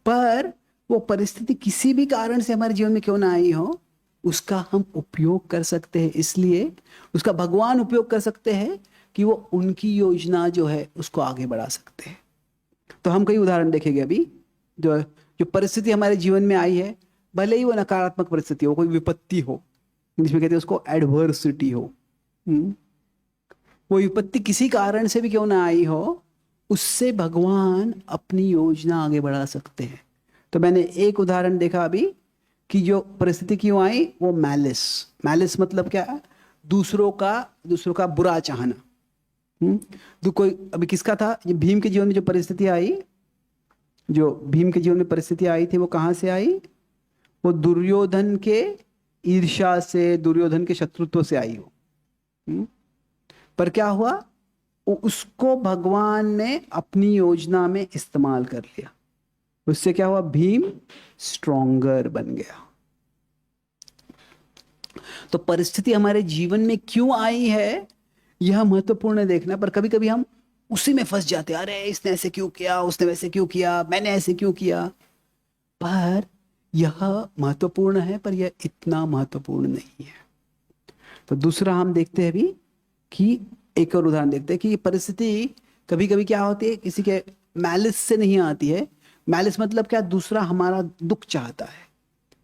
पर वो परिस्थिति किसी भी कारण से हमारे जीवन में क्यों ना आई हो, उसका हम उपयोग कर सकते हैं, इसलिए उसका भगवान उपयोग कर सकते हैं कि वो उनकी योजना जो है उसको आगे बढ़ा सकते हैं। तो हम कई उदाहरण देखेंगे अभी, जो जो परिस्थिति हमारे जीवन में आई है, भले ही वो नकारात्मक परिस्थिति हो, कोई विपत्ति हो, इंग्लिश में कहते हैं उसको एडवर्सिटी हो, वो विपत्ति किसी कारण से भी क्यों ना आई हो, उससे भगवान अपनी योजना आगे बढ़ा सकते हैं। तो मैंने एक उदाहरण देखा अभी कि जो परिस्थिति क्यों आई, वो मैलिस मतलब क्या है, दूसरों का बुरा चाहना। तो कोई अभी किसका था, ये भीम के जीवन में जो परिस्थिति आई, जो भीम के जीवन में परिस्थिति आई थी, वो कहाँ से आई, वो दुर्योधन के ईर्ष्या से, दुर्योधन के शत्रुत्व से आई हो। पर क्या हुआ, उसको भगवान ने अपनी योजना में इस्तेमाल कर लिया, उससे क्या हुआ, भीम स्ट्रॉन्गर बन गया। तो परिस्थिति हमारे जीवन में क्यों आई है यह महत्वपूर्ण है देखना, पर कभी कभी हम उसी में फंस जाते हैं, अरे इसने ऐसे क्यों किया, उसने वैसे क्यों किया, मैंने ऐसे क्यों किया। पर यह महत्वपूर्ण है, पर यह इतना महत्वपूर्ण नहीं है। तो दूसरा हम देखते हैं अभी कि एक और उदाहरण देखते हैं कि परिस्थिति कभी कभी क्या होती है, किसी के मैलिस से नहीं आती है। मैलिस मतलब क्या, दूसरा हमारा दुख चाहता है।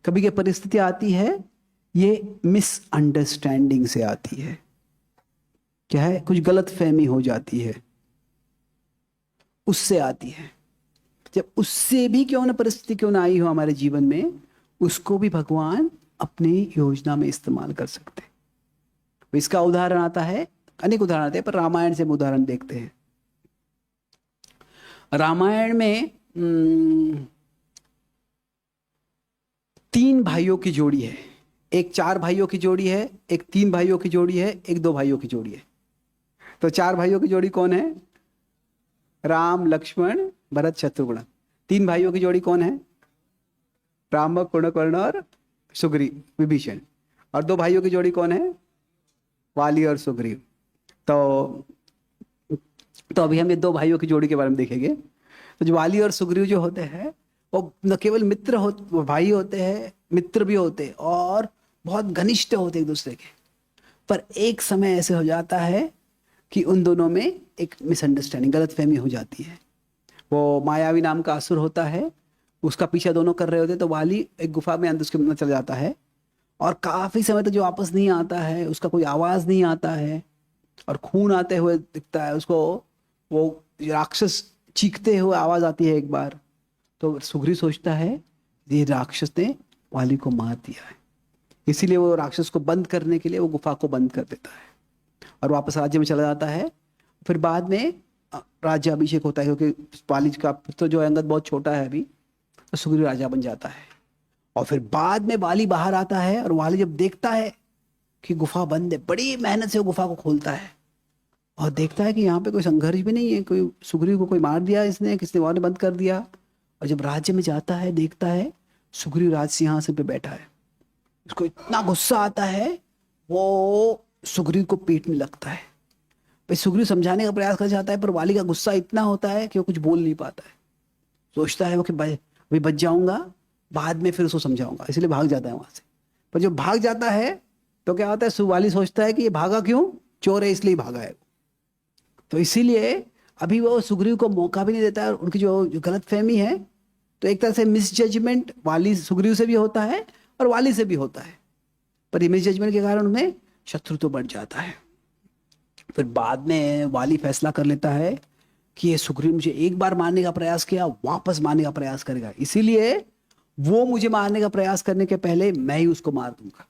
कभी की परिस्थिति आती है, ये मिसअंडरस्टैंडिंग से आती है, क्या है, कुछ गलत फहमी हो जाती है, उससे आती है। जब उससे भी क्यों ना परिस्थिति क्यों ना आई हो हमारे जीवन में, उसको भी भगवान अपनी योजना में इस्तेमाल कर सकते हैं। इसका उदाहरण आता है, अनेक उदाहरण आते हैं, पर रामायण से हम उदाहरण देखते हैं। रामायण में 3 भाइयों की जोड़ी है, एक 4 भाइयों की जोड़ी है, एक 3 भाइयों की जोड़ी है, एक 2 भाइयों की जोड़ी है। तो 4 भाइयों की जोड़ी कौन है, राम लक्ष्मण भरत शत्रुघ्न। 3 भाइयों की जोड़ी कौन है, राम कुंभकर्ण और सुग्रीव विभीषण। और 2 भाइयों की जोड़ी कौन है, वाली और सुग्रीव। तो अभी हम ये 2 भाइयों की जोड़ी के बारे में देखेंगे। तो जो वाली और सुग्रीव जो होते हैं, वो न केवल वो भाई होते हैं, मित्र भी होते हैं और बहुत घनिष्ठ होते एक दूसरे के। पर एक समय ऐसे हो जाता है कि उन दोनों में एक मिसअंडरस्टैंडिंग, गलतफहमी हो जाती है। वो मायावी नाम का असुर होता है, उसका पीछा दोनों कर रहे होते, तो वाली एक गुफा में अंदर उसके अंदर चला जाता है और काफी समय तक जो वापस नहीं आता है, उसका कोई आवाज नहीं आता है और खून आते हुए दिखता है उसको। वो राक्षस चीखते हुए आवाज आती है एक बार, तो सुग्रीव सोचता है ये राक्षस ने वाली को मार दिया है, इसीलिए वो राक्षस को बंद करने के लिए वो गुफा को बंद कर देता है और वापस राज्य में चला जाता है। फिर बाद में राज्याभिषेक होता है, क्योंकि वाली का पुत्र जो है अंगद बहुत छोटा है अभी, तो सुग्रीव राजा बन जाता है। और फिर बाद में वाली बाहर आता है और वाली जब देखता है कि गुफा बंद है, बड़ी मेहनत से वो गुफा को खोलता है और देखता है कि यहाँ पे कोई संघर्ष भी नहीं है, कोई सुग्रीव को कोई मार दिया इसने, किसने वाले बंद कर दिया। और जब राज्य में जाता है, देखता है सुग्रीव राज सिंहासन पे बैठा है। उसको इतना गुस्सा आता है, वो सुग्रीव को पीठ में लगता है। भाई सुग्रीव समझाने का प्रयास कर जाता है, पर वाली का गुस्सा इतना होता है कि वो कुछ बोल नहीं पाता है। सोचता है वो कि भाई बच जाऊंगा, बाद में फिर उसको समझाऊंगा, इसलिए भाग जाता है वहां से। पर जब भाग जाता है तो क्या होता है, वाली सोचता है कि ये भागा क्यों, चोर है इसलिए भागा है। तो इसीलिए अभी वो सुग्रीव को मौका भी नहीं देता है। और उनकी जो गलत फहमी है, तो एक तरह से मिसजजमेंट वाली सुग्रीव से भी होता है और वाली से भी होता है, पर ये मिसजजमेंट के कारण उन्हें शत्रुत्व बढ़ जाता है। फिर बाद में वाली फैसला कर लेता है कि ये सुग्रीव मुझे एक बार मारने का प्रयास किया, वापस मारने का प्रयास करेगा, इसीलिए वो मुझे मारने का प्रयास करने के पहले मैं ही उसको मार दूंगा।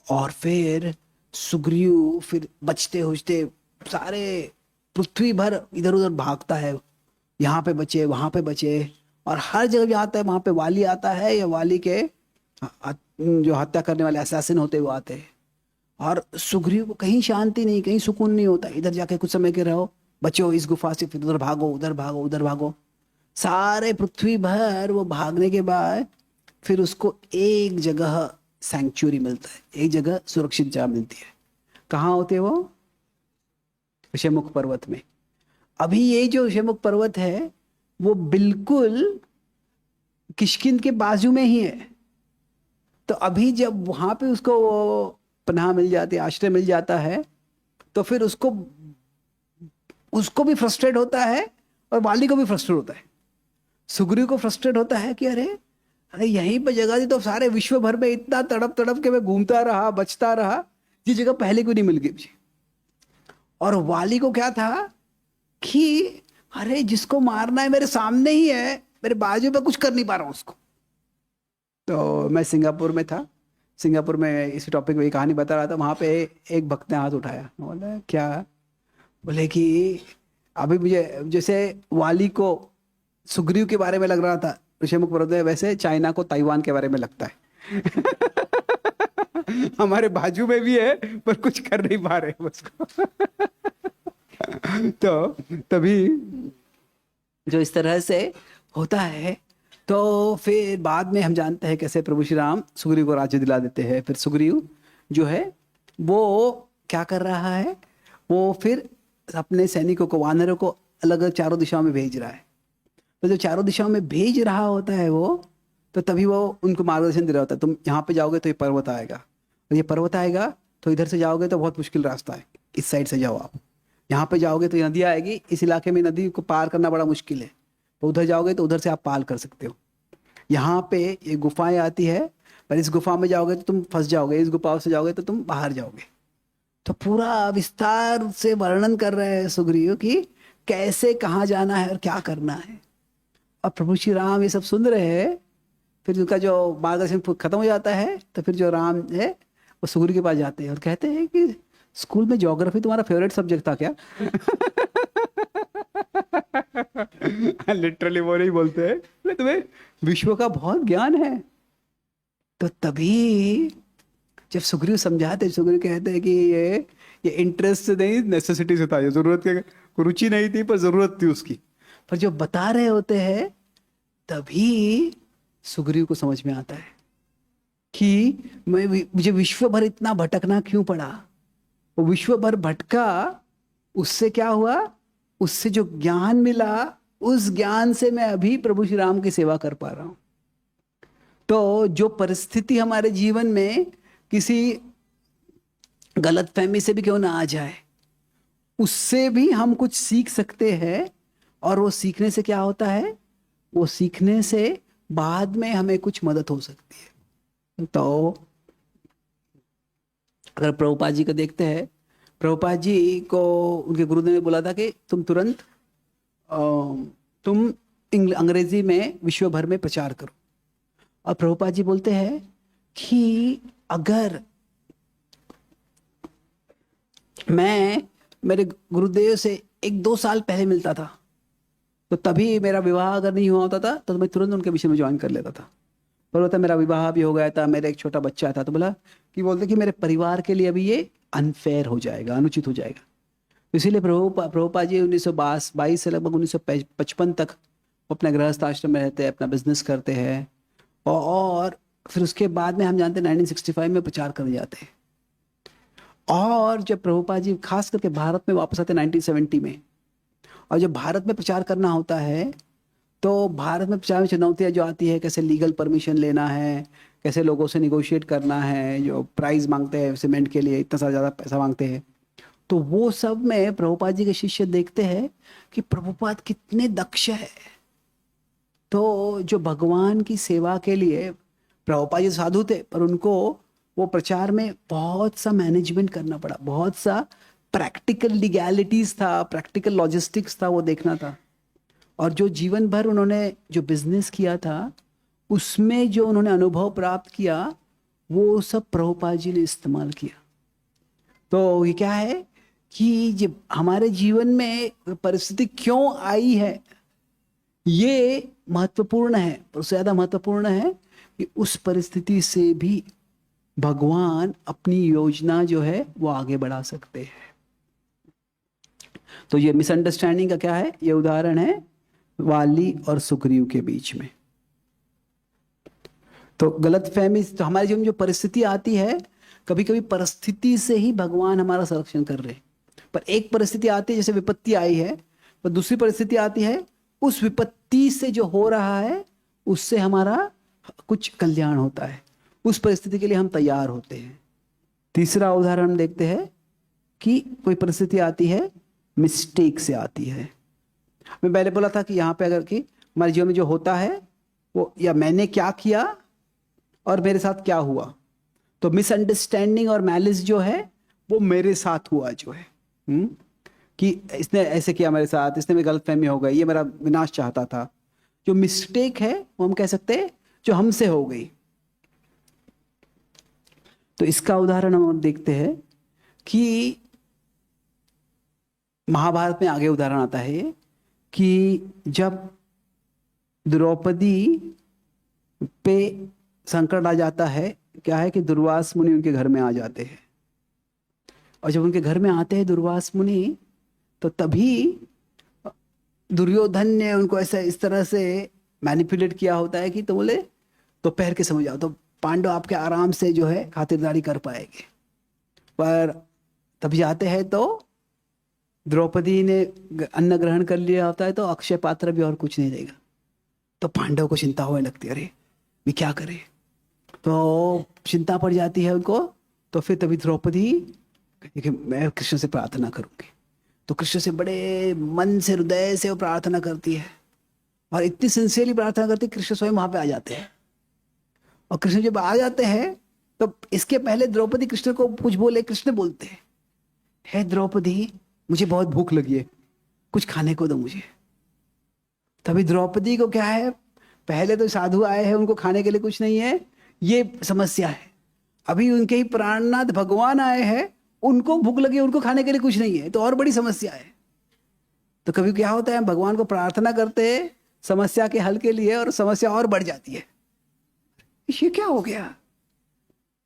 और फिर सुग्रीव फिर बचते हुचते सारे पृथ्वी भर इधर उधर भागता है, यहाँ पे बचे वहां पे बचे, और हर जगह भी आता है, वहां पे वाली आता है या वाली के जो हत्या करने वाले असैसिन होते वो आते हैं। और सुग्रीव को कहीं शांति नहीं, कहीं सुकून नहीं होता। इधर जाके कुछ समय के रहो, बचो इस गुफा से, फिर उधर भागो, उधर भागो, उधर भागो, सारे पृथ्वी भर वो भागने के बाद फिर उसको एक जगह सैंक्चुअरी मिलता है, एक जगह सुरक्षित जगह मिलती है। कहाँ होते हैं वो? ऋषमुख पर्वत में। अभी ये जो ऋषमुख पर्वत है वो बिल्कुल किष्किंध के बाजू में ही है। तो अभी जब वहां पे उसको पनाह मिल जाती है, आश्रय मिल जाता है, तो फिर उसको भी फ्रस्ट्रेट होता है और वाली को भी फ्रस्ट्रेट होता है। सुग्रीव को फ्रस्ट्रेट होता है कि अरे यहीं पर जगह थी तो सारे विश्व भर में इतना तड़प तड़प के मैं घूमता रहा, बचता रहा, ये जगह पहले क्यों नहीं मिल गई मुझे। और वाली को क्या था कि अरे जिसको मारना है मेरे सामने ही है, मेरे बाजू पे कुछ कर नहीं पा रहा हूं उसको। तो मैं सिंगापुर में था, सिंगापुर में इसी टॉपिक पे एक कहानी बता रहा था। वहां पे एक भक्त ने हाथ उठाया, बोला क्या? बोले कि अभी मुझे जैसे वाली को सुग्रीव के बारे में लग रहा था ऋषमुख पर्वत में, वैसे चाइना को ताइवान के बारे में लगता है। हमारे बाजू में भी है पर कुछ कर नहीं पा रहे उसको। तो तभी जो इस तरह से होता है, तो फिर बाद में हम जानते हैं कैसे प्रभु श्री राम सुग्रीव को राज्य दिला देते हैं। फिर सुग्रीव जो है वो क्या कर रहा है, वो फिर अपने सैनिकों को, वानरों को अलग अलग चारों दिशाओं में भेज रहा है। तो जो चारों दिशाओं में भेज रहा होता है वो, तो तभी वो उनको मार्गदर्शन दे रहा होता है, तुम यहाँ पे जाओगे तो ये पर्वत आएगा, और ये पर्वत आएगा तो इधर से जाओगे तो बहुत मुश्किल रास्ता है, इस साइड से जाओ आप। यहाँ पे जाओगे तो नदी आएगी, इस इलाके में नदी को पार करना बड़ा मुश्किल है, तो उधर जाओगे तो उधर से आप पार कर सकते हो। यहाँ पे ये गुफाएं आती है, पर इस गुफा में जाओगे तो तुम फंस जाओगे, इस गुफा से जाओगे तो तुम बाहर जाओगे। तो पूरा विस्तार से वर्णन कर रहे हैं सुग्रीव कि कैसे कहाँ जाना है और क्या करना है। और प्रभु श्री राम ये सब सुन रहे हैं। फिर उनका जो मार्गदर्शन खत्म हो जाता है, तो फिर जो राम है वो सुग्रीव के पास जाते हैं और कहते हैं कि स्कूल में ज्योग्राफी तुम्हारा फेवरेट सब्जेक्ट था क्या? लिटरली वो नहीं बोलते हैं, तुम्हें विश्व का बहुत ज्ञान है। तो तभी जब सुग्रीव समझाते, सुग्रीव कहते हैं कि ये इंटरेस्ट से नहीं, नेसेसिटी से था, ये जरूरत के, रुचि नहीं थी पर जरूरत थी उसकी। पर जो बता रहे होते हैं तभी सुग्रीव को समझ में आता है कि मुझे विश्व भर इतना भटकना क्यों पड़ा। वो विश्व भर भटका, उससे क्या हुआ, उससे जो ज्ञान मिला, उस ज्ञान से मैं अभी प्रभु श्री राम की सेवा कर पा रहा हूं। तो जो परिस्थिति हमारे जीवन में किसी गलतफहमी से भी क्यों ना आ जाए, उससे भी हम कुछ सीख सकते हैं। और वो सीखने से क्या होता है, वो सीखने से बाद में हमें कुछ मदद हो सकती है। तो अगर प्रभुपाद जी को देखते हैं, प्रभुपाद जी को उनके गुरुदेव ने बोला था कि तुम तुरंत तुम अंग्रेजी में विश्व भर में प्रचार करो। और प्रभुपाद जी बोलते हैं कि अगर मैं मेरे गुरुदेव से 1-2 साल पहले मिलता था, तो तभी मेरा विवाह अगर नहीं हुआ होता था तो मैं तुरंत उनके विषय में ज्वाइन कर लेता था। पर होता मेरा विवाह भी हो गया था, मेरा एक छोटा बच्चा था, तो बोला कि बोलते कि मेरे परिवार के लिए अभी ये अनफेयर हो जाएगा, अनुचित हो जाएगा। इसीलिए प्रभुपाद जी 1922 से लगभग 1955 तक वो अपने गृहस्थ आश्रम में रहते हैं, अपना बिजनेस करते हैं। और फिर उसके बाद में हम जानते हैं 1965 में प्रचार करने जाते हैं। और जब प्रभुपाद जी खास करके भारत में वापस आते हैं 1970 में, और जब भारत में प्रचार करना होता है तो भारत में प्रचार में चुनौतियाँ जो आती है, कैसे लीगल परमिशन लेना है, कैसे लोगों से निगोशिएट करना है, जो प्राइस मांगते हैं सीमेंट के लिए इतना ज़्यादा पैसा मांगते हैं, तो वो सब में प्रभुपाद जी के शिष्य देखते हैं कि प्रभुपाद कितने दक्ष है। तो जो भगवान की सेवा के लिए, प्रभुपाद जी साधु थे पर उनको वो प्रचार में बहुत सा मैनेजमेंट करना पड़ा, बहुत सा प्रैक्टिकल लीगैलिटीज था, प्रैक्टिकल लॉजिस्टिक्स था, वो देखना था। और जो जीवन भर उन्होंने जो बिजनेस किया था उसमें जो उन्होंने अनुभव प्राप्त किया वो सब प्रभुपाद जी ने इस्तेमाल किया। तो ये क्या है कि जब हमारे जीवन में परिस्थिति क्यों आई है ये महत्वपूर्ण है, उससे ज़्यादा महत्वपूर्ण है कि उस परिस्थिति से भी भगवान अपनी योजना जो है वो आगे बढ़ा सकते हैं। तो ये मिसअंडरस्टैंडिंग का क्या है, ये उदाहरण है वाली और सुग्रीव के बीच में। तो गलतफहमी, तो हमारे जीवन में जो परिस्थिति आती है, कभी कभी परिस्थिति से ही भगवान हमारा संरक्षण कर रहे हैं। पर एक परिस्थिति आती है, जैसे विपत्ति आई है, पर दूसरी परिस्थिति आती है, उस विपत्ति से जो हो रहा है उससे हमारा कुछ कल्याण होता है, उस परिस्थिति के लिए हम तैयार होते हैं। तीसरा उदाहरण हम देखते हैं कि कोई परिस्थिति आती है मिस्टेक से आती है। मैं पहले बोला था कि यहाँ पे अगर कि हमारे जीवन में जो होता है वो, या मैंने क्या किया और मेरे साथ क्या हुआ, तो मिसअंडरस्टैंडिंग और मैलिस जो है वो मेरे साथ हुआ जो है, कि इसने ऐसे किया मेरे साथ, इसने मेरी गलतफहमी हो गई, ये मेरा विनाश चाहता था। जो मिस्टेक है वो हम कह सकते हैं जो हमसे हो गई। तो इसका उदाहरण हम देखते हैं कि महाभारत में आगे उदाहरण आता है ये, कि जब द्रौपदी पे संकट आ जाता है, क्या है कि दुर्वास मुनि उनके घर में आ जाते हैं, और जब उनके घर में आते हैं दुर्वास मुनि, तो तभी दुर्योधन ने उनको ऐसा इस तरह से मैनिपुलेट किया होता है कि तो बोले तो पैर के समझ आओ, तो पांडव आपके आराम से जो है खातिरदारी कर पाएंगे। पर तभी आते हैं तो द्रौपदी ने अन्न ग्रहण कर लिया होता है, तो अक्षय पात्र भी और कुछ नहीं देगा। तो पांडव को चिंता होने लगती है, अरे भी क्या करे, तो चिंता पड़ जाती है उनको। तो फिर तभी द्रौपदी कि मैं कृष्ण से प्रार्थना करूंगी, तो कृष्ण से बड़े मन से, हृदय से वो प्रार्थना करती है, और इतनी सिंसियरली प्रार्थना करती है, कृष्ण स्वयं वहां पे आ जाते हैं। और कृष्ण जब आ जाते हैं तो इसके पहले द्रौपदी कृष्ण को कुछ बोले, कृष्ण बोलते हैं, हे द्रौपदी मुझे बहुत भूख लगी है, कुछ खाने को दो मुझे। तभी द्रौपदी को क्या है, पहले तो साधु आए हैं, उनको खाने के लिए कुछ नहीं है, ये समस्या है। अभी उनके ही प्राणनाथ भगवान आए हैं, उनको भूख लगी, उनको खाने के लिए कुछ नहीं है, तो और बड़ी समस्या है। तो कभी क्या होता है, भगवान को प्रार्थना करते हैं समस्या के हल के लिए, और समस्या और बढ़ जाती है, ये क्या हो गया।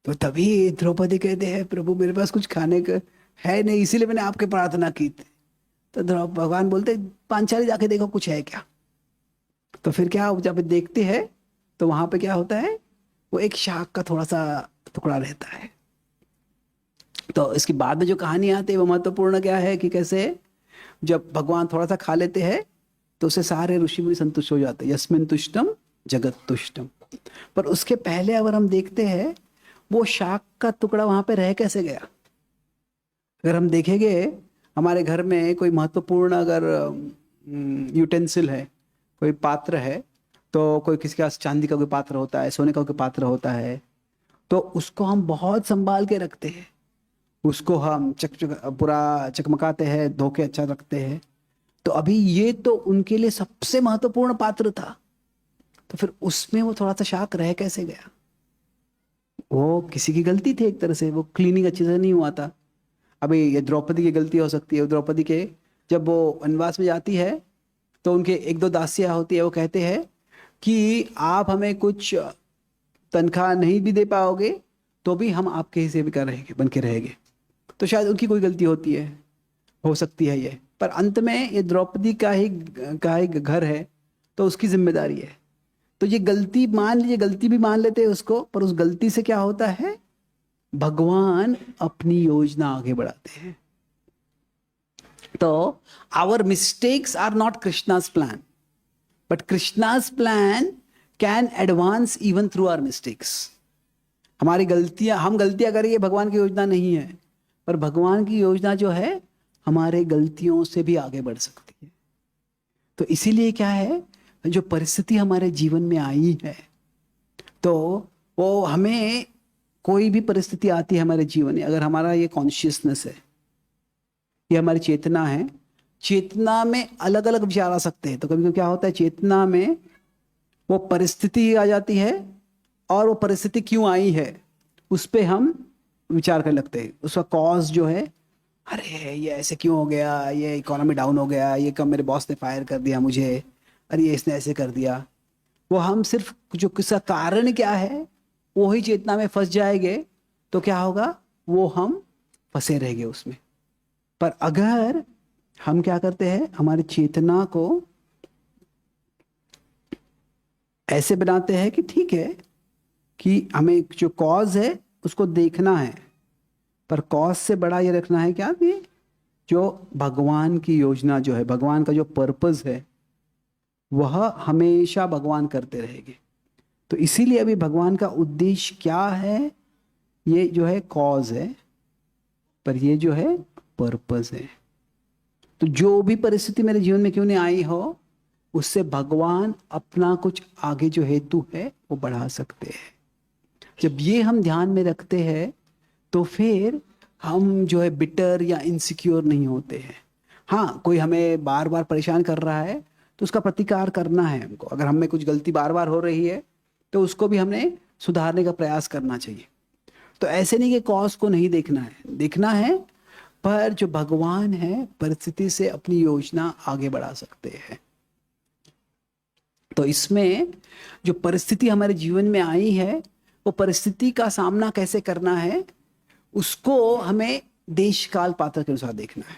तो तभी द्रौपदी कहते हैं, प्रभु मेरे पास कुछ खाने का है नहीं, इसीलिए मैंने आपके प्रार्थना की थी। तो भगवान बोलते पांचाली जाके देखो कुछ है क्या। तो फिर क्या, जब देखते हैं तो वहां पे क्या होता है, वो एक शाख का थोड़ा सा टुकड़ा रहता है। तो इसके बाद में जो कहानी आती है वो महत्वपूर्ण क्या है कि कैसे जब भगवान थोड़ा सा खा लेते हैं तो उससे सारे ऋषि मुनि संतुष्ट हो जाते हैं, यस्मिन तुष्टम जगत तुष्टम। पर उसके पहले अगर हम देखते हैं वो शाख का टुकड़ा वहां पे रह कैसे गया। अगर हम देखेंगे हमारे घर में कोई महत्वपूर्ण अगर यूटेंसिल है, कोई पात्र है, तो कोई किसी के पास चांदी का कोई पात्र होता है, सोने का कोई पात्र होता है, तो उसको हम बहुत संभाल के रखते हैं, उसको हम पूरा चकमकाते हैं, धो के अच्छा रखते हैं। तो अभी ये तो उनके लिए सबसे महत्वपूर्ण पात्र था, तो फिर उसमें वो थोड़ा सा शाख रह कैसे गया। वो किसी की गलती थी एक तरह से, वो क्लीनिंग अच्छे से नहीं हुआ था। अभी ये द्रौपदी की गलती हो सकती है। द्रौपदी के जब वो वनवास में जाती है तो उनके एक दो दासियां होती है, वो कहते हैं कि आप हमें कुछ तनख्वाह नहीं भी दे पाओगे तो भी हम आपके ही सेविका रहेंगे, बन के रहेंगे। तो शायद उनकी कोई गलती होती है, हो सकती है ये, पर अंत में ये द्रौपदी का ही घर है तो उसकी जिम्मेदारी है। तो ये गलती मान लीजिए, गलती भी मान लेते हैं उसको, पर उस गलती से क्या होता है, भगवान अपनी योजना आगे बढ़ाते हैं। तो our mistakes are not Krishna's plan, but Krishna's plan can advance even through our mistakes. हमारी गलतियां, हम गलतियां करेंगे, भगवान की योजना नहीं है, पर भगवान की योजना जो है हमारे गलतियों से भी आगे बढ़ सकती है। तो इसीलिए क्या है, जो परिस्थिति हमारे जीवन में आई है, तो वो हमें कोई भी परिस्थिति आती है हमारे जीवन में, अगर हमारा ये कॉन्शियसनेस है ये हमारी चेतना है। चेतना में अलग अलग विचार आ सकते हैं। तो कभी कभी क्या होता है, चेतना में वो परिस्थिति आ जाती है और वो परिस्थिति क्यों आई है उस पे हम विचार करने लगते हैं। उसका कॉज जो है, अरे ये ऐसे क्यों हो गया, ये इकोनॉमी डाउन हो गया, ये कब मेरे बॉस ने फायर कर दिया मुझे, अरे ये इसने ऐसे कर दिया। वो हम सिर्फ जो किसका कारण क्या है वो ही चेतना में फंस जाएंगे तो क्या होगा, वो हम फंसे रहेंगे उसमें। पर अगर हम क्या करते हैं, हमारी चेतना को ऐसे बनाते हैं कि ठीक है कि हमें जो कॉज है उसको देखना है, पर कॉज से बड़ा ये रखना है क्या, कि जो भगवान की योजना जो है, भगवान का जो पर्पस है वह हमेशा भगवान करते रहेंगे। तो इसीलिए अभी भगवान का उद्देश्य क्या है, ये जो है कॉज है, पर ये जो है पर्पस है। तो जो भी परिस्थिति मेरे जीवन में क्यों नहीं आई हो, उससे भगवान अपना कुछ आगे जो हेतु है वो बढ़ा सकते हैं। जब ये हम ध्यान में रखते हैं तो फिर हम जो है बिटर या इनसिक्योर नहीं होते हैं। हाँ, कोई हमें बार बार परेशान कर रहा है तो उसका प्रतिकार करना है हमको। अगर हमें कुछ गलती बार बार हो रही है तो उसको भी हमने सुधारने का प्रयास करना चाहिए। तो ऐसे नहीं कि कॉज को नहीं देखना है, देखना है, पर जो भगवान है परिस्थिति से अपनी योजना आगे बढ़ा सकते हैं। तो इसमें जो परिस्थिति हमारे जीवन में आई है वो परिस्थिति का सामना कैसे करना है उसको हमें देश काल पात्र के अनुसार देखना है।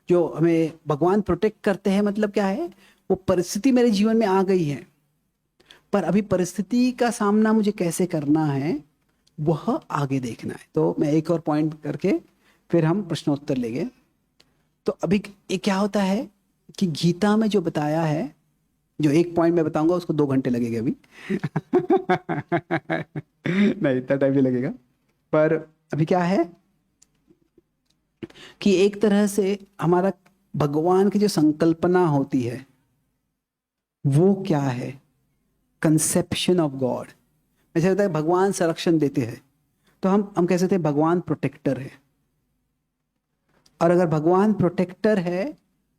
जो हमें भगवान प्रोटेक्ट करते हैं मतलब क्या है, वो परिस्थिति मेरे जीवन में आ गई है, पर अभी परिस्थिति का सामना मुझे कैसे करना है वह आगे देखना है। तो मैं एक और पॉइंट करके फिर हम प्रश्नोत्तर लेंगे। तो अभी ये क्या होता है कि गीता में जो बताया है, जो एक पॉइंट मैं बताऊंगा उसको 2 घंटे लगेगा अभी नहीं, इतना टाइम नहीं लगेगा। पर अभी क्या है कि एक तरह से हमारा भगवान की जो संकल्पना होती है वो क्या है, कंसेप्शन ऑफ गॉड। ऐसा होता है भगवान संरक्षण देते हैं तो हम कह सकते हैं भगवान प्रोटेक्टर है। और अगर भगवान प्रोटेक्टर है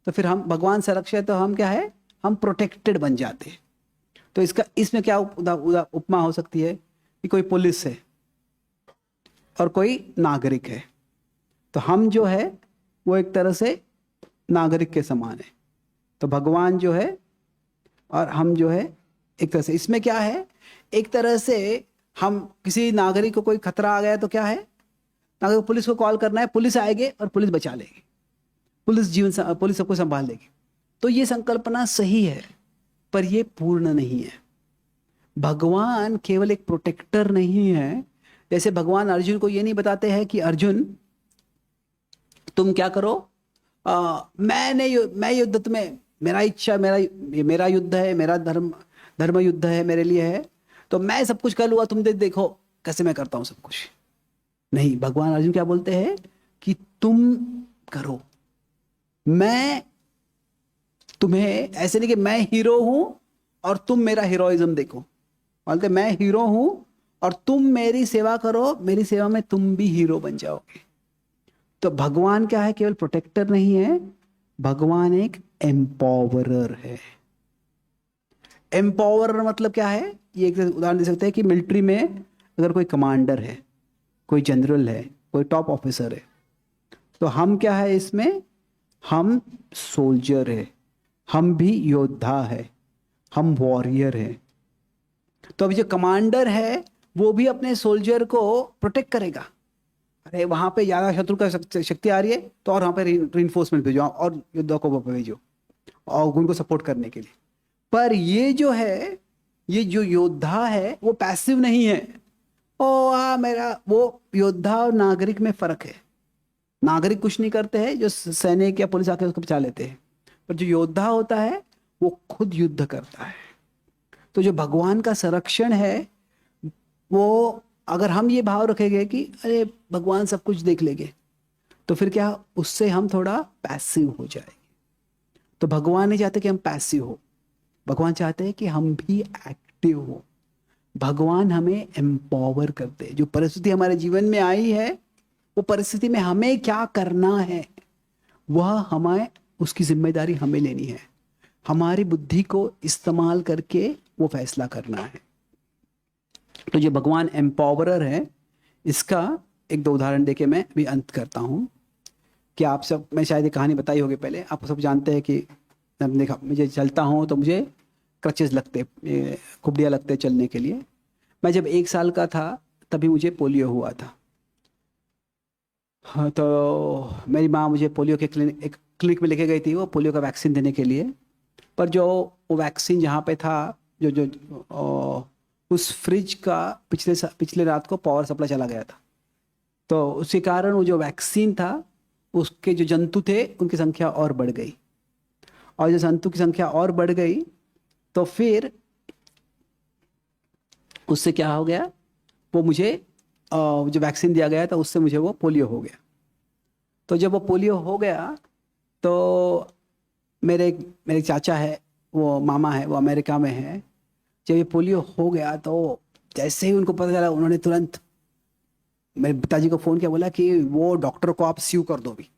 तो फिर हम भगवान संरक्षक है तो हम क्या है, हम प्रोटेक्टेड बन जाते हैं। तो इसमें क्या उपमा हो सकती है कि कोई पुलिस है और कोई नागरिक है, तो हम जो है वो एक तरह से नागरिक के समान है, तो भगवान जो है और हम जो है एक तरह से। इसमें क्या है, एक तरह से हम किसी नागरिक को कोई खतरा आ गया तो क्या है, नागरिक पुलिस को कॉल करना है, पुलिस आएगी और पुलिस बचा लेगी, पुलिस सबको संभाल लेगी। तो ये संकल्पना सही है पर ये पूर्ण नहीं है। भगवान केवल एक प्रोटेक्टर नहीं है। जैसे भगवान अर्जुन को ये नहीं बताते हैं कि अर्जुन तुम क्या करो, मैं युद्ध तुम्हें, मेरा इच्छा, मेरा युद्ध है, मेरा धर्म युद्ध है, मेरे लिए है, तो मैं सब कुछ कर लूँगा, तुम देखो कैसे मैं करता हूँ सब कुछ। नहीं, भगवान अर्जुन क्या बोलते हैं कि तुम करो, मैं तुम्हें, ऐसे नहीं कि मैं हीरो हूं और तुम मेरा हीरोइज्म देखो, बोलते मैं हीरो हूं और तुम मेरी सेवा करो, मेरी सेवा में तुम भी हीरो बन जाओगे। तो भगवान क्या है, केवल प्रोटेक्टर नहीं है, भगवान एक एम्पावरर है। एम्पावरर मतलब क्या है, ये एक उदाहरण दे सकते हैं कि मिलिट्री में अगर कोई कमांडर है, कोई जनरल है, कोई टॉप ऑफिसर है, तो हम क्या है इसमें, हम सोल्जर है, हम भी योद्धा है, हम वॉरियर है। तो अभी जो कमांडर है वो भी अपने सोल्जर को प्रोटेक्ट करेगा। अरे वहां पे ज्यादा शत्रु का शक्ति आ रही है तो और वहां पे रिइंफोर्समेंट भेजो और योद्धा को भेजो और उनको सपोर्ट करने के लिए। पर ये जो है, ये जो योद्धा है वो पैसिव नहीं है। वो योद्धा और नागरिक में फर्क है। नागरिक कुछ नहीं करते हैं, जो सैनिक या पुलिस आके उसको बचा लेते हैं, पर जो योद्धा होता है वो खुद युद्ध करता है। तो जो भगवान का संरक्षण है वो, अगर हम ये भाव रखेंगे कि अरे भगवान सब कुछ देख लेंगे, तो फिर क्या, उससे हम थोड़ा पैसिव हो जाएंगे। तो भगवान नहीं चाहते कि हम पैसिव हो, भगवान चाहते हैं कि हम भी एक्टिव हो। भगवान हमें एम्पावर करते हैं। जो परिस्थिति हमारे जीवन में आई है वो परिस्थिति में हमें क्या करना है वह हमें उसकी जिम्मेदारी हमें लेनी है। हमारी बुद्धि को इस्तेमाल करके वो फैसला करना है। तो जो भगवान एम्पावरर है, इसका एक दो उदाहरण देके मैं भी अंत करता हूँ। कि आप सब, मैं शायद ये कहानी बताई होगी पहले, आप सब जानते हैं कि जब देखा मुझे चलता हूँ तो मुझे क्रचेस लगते, कुबड़ियाँ लगते चलने के लिए। मैं जब 1 साल का था तभी मुझे पोलियो हुआ था। हाँ, तो मेरी माँ मुझे पोलियो के एक क्लिनिक में लेके गई थी वो पोलियो का वैक्सीन देने के लिए। पर जो वो वैक्सीन जहाँ पे था, जो जो उस फ्रिज का पिछले रात को पावर सप्लाई चला गया था। तो उसके कारण वो जो वैक्सीन था, उसके जो जंतु थे उनकी संख्या और बढ़ गई। और जो जंतु की संख्या और बढ़ गई तो फिर उससे क्या हो गया, वो मुझे जो वैक्सीन दिया गया था उससे मुझे वो पोलियो हो गया। तो जब वो पोलियो हो गया तो मेरे चाचा है, वो मामा है, वो अमेरिका में है। जब ये पोलियो हो गया तो जैसे ही उनको पता चला, उन्होंने तुरंत मेरे पिताजी को फ़ोन किया, बोला कि वो डॉक्टर को आप स्यू कर दो, भी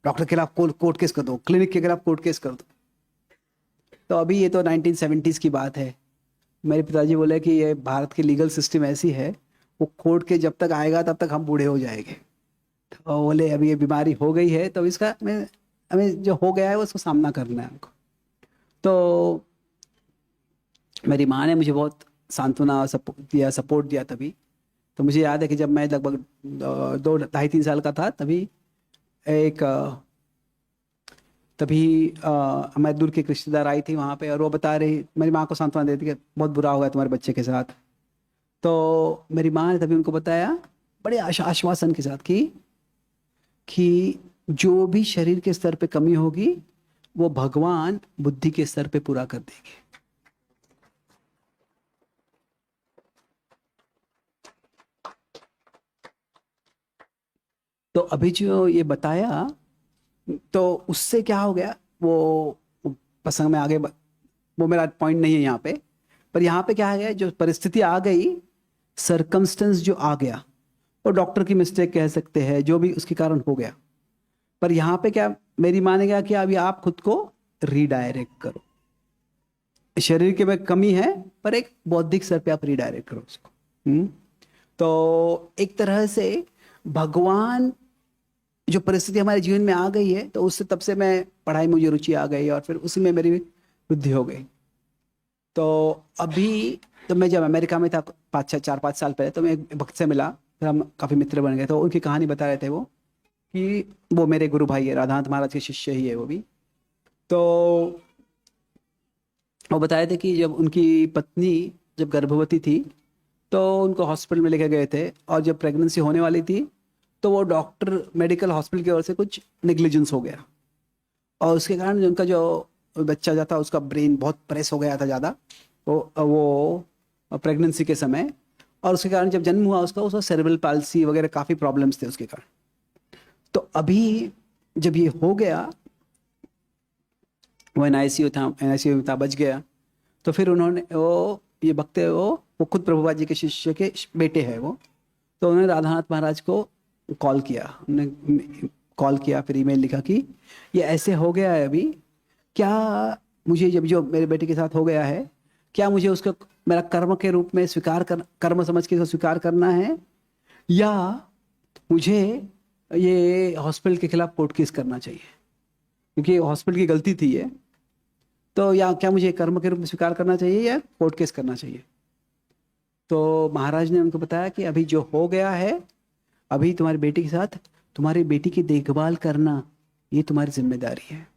डॉक्टर के खिलाफ कोर्ट केस कर दो, क्लिनिक के खिलाफ कोर्ट केस कर दो। तो अभी ये तो 1970s की बात है। मेरे पिताजी बोले कि ये भारत की लीगल सिस्टम ऐसी है, वो कोर्ट के जब तक आएगा तब तक हम बूढ़े हो जाएंगे। तो बोले अभी ये बीमारी हो गई है तो इसका हमें जो हो गया है उसको सामना करना है हमको। तो मेरी माँ ने मुझे बहुत सांत्वना सपोर्ट दिया तभी। तो मुझे याद है कि जब मैं लगभग 2 ढाई 3 साल का था तभी हमारे दूर की एक रिश्तेदार आई थी वहाँ पे, और वो बता रही, मेरी माँ को सांत्वना देती कि बहुत बुरा हो गया तुम्हारे बच्चे के साथ। तो मेरी माँ ने तभी उनको बताया बड़े आश्वासन के साथ कि जो भी शरीर के स्तर पे कमी होगी वो भगवान बुद्धि के स्तर पे पूरा कर देंगे। तो अभी जो ये बताया, तो उससे क्या हो गया, वो प्रसंग में आगे वो मेरा पॉइंट नहीं है यहाँ पे। पर यहाँ पे क्या है, जो परिस्थिति आ गई, सरकमस्टेंस जो आ गया, वो डॉक्टर की मिस्टेक कह सकते हैं, जो भी उसके कारण हो गया। पर यहाँ पे क्या मेरी माँ ने क्या किया, अभी आप खुद को रीडायरेक्ट करो। शरीर के में कमी है पर एक बौद्धिक स्तर पे आप रीडायरेक्ट करो उसको। तो एक तरह से भगवान, जो परिस्थिति हमारे जीवन में आ गई है, तो उससे तब से मैं पढ़ाई में मुझे रुचि आ गई और फिर उसी में मेरी वृद्धि हो गई। तो अभी तो मैं जब अमेरिका में था 4-5 साल पहले, तो मैं एक भक्त से मिला, फिर हम काफ़ी मित्र बन गए। तो उनकी कहानी बता रहे थे वो कि वो मेरे गुरु भाई है, राधानाथ महाराज के शिष्य ही है वो भी। तो वो बताए थे कि जब उनकी पत्नी जब गर्भवती थी तो उनको हॉस्पिटल में लेके गए थे, और जब प्रेगनेंसी होने वाली थी तो वो डॉक्टर मेडिकल हॉस्पिटल की ओर से कुछ नेग्लिजेंस हो गया, और उसके कारण उनका जो बच्चा जाता उसका ब्रेन बहुत प्रेस हो गया था ज़्यादा वो प्रेगनेंसी के समय, और उसके कारण जब जन्म हुआ उसका सेरेब्रल पाल्सी वगैरह काफ़ी प्रॉब्लम्स थे उसके कारण। तो अभी जब ये हो गया, वो NICU में था, बच गया। तो फिर उन्होंने ये भक्त है वो खुद प्रभुपाद जी के शिष्य के बेटे हैं वो। तो उन्होंने राधानाथ महाराज को कॉल किया, फिर ईमेल लिखा कि ये ऐसे हो गया है, अभी क्या मुझे, जब जो मेरे बेटे के साथ हो गया है, क्या मुझे उसको मेरा कर्म के रूप में कर्म समझ के उसको स्वीकार करना है, या मुझे ये हॉस्पिटल के खिलाफ कोर्ट केस करना चाहिए, क्योंकि हॉस्पिटल की गलती थी ये। तो या क्या मुझे कर्म के रूप में स्वीकार करना चाहिए या कोर्ट केस करना चाहिए। तो महाराज ने उनको बताया कि अभी जो हो गया है, अभी तुम्हारी बेटी के साथ तुम्हारी बेटी की देखभाल करना ये तुम्हारी जिम्मेदारी है,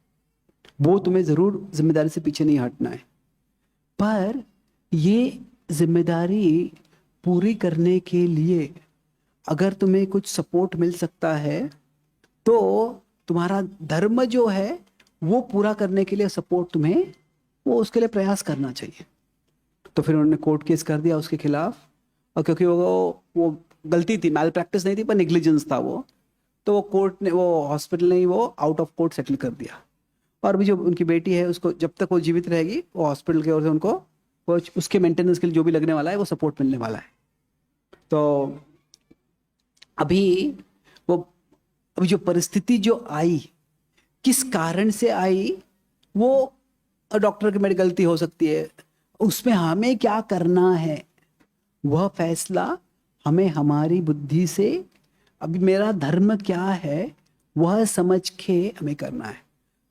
वो तुम्हें ज़रूर जिम्मेदारी से पीछे नहीं हटना है। पर ये जिम्मेदारी पूरी करने के लिए अगर तुम्हें कुछ सपोर्ट मिल सकता है तो तुम्हारा धर्म जो है वो पूरा करने के लिए सपोर्ट तुम्हें, वो उसके लिए प्रयास करना चाहिए। तो फिर उन्होंने कोर्ट केस कर दिया उसके खिलाफ, और क्योंकि वो गलती थी, मैल प्रैक्टिस नहीं थी पर नेग्लिजेंस था वो, तो वो हॉस्पिटल ने वो आउट ऑफ कोर्ट सेटल कर दिया। और अभी जो उनकी बेटी है उसको जब तक वो जीवित रहेगी, वो हॉस्पिटल की ओर से उनको वो उसके मेंटेनेंस के लिए जो भी लगने वाला है वो सपोर्ट मिलने वाला है। तो अभी जो परिस्थिति जो आई किस कारण से आई वो डॉक्टर की मेरी गलती हो सकती है, उसमें हमें क्या करना है वह फैसला हमें हमारी बुद्धि से, अभी मेरा धर्म क्या है वह समझ के हमें करना है।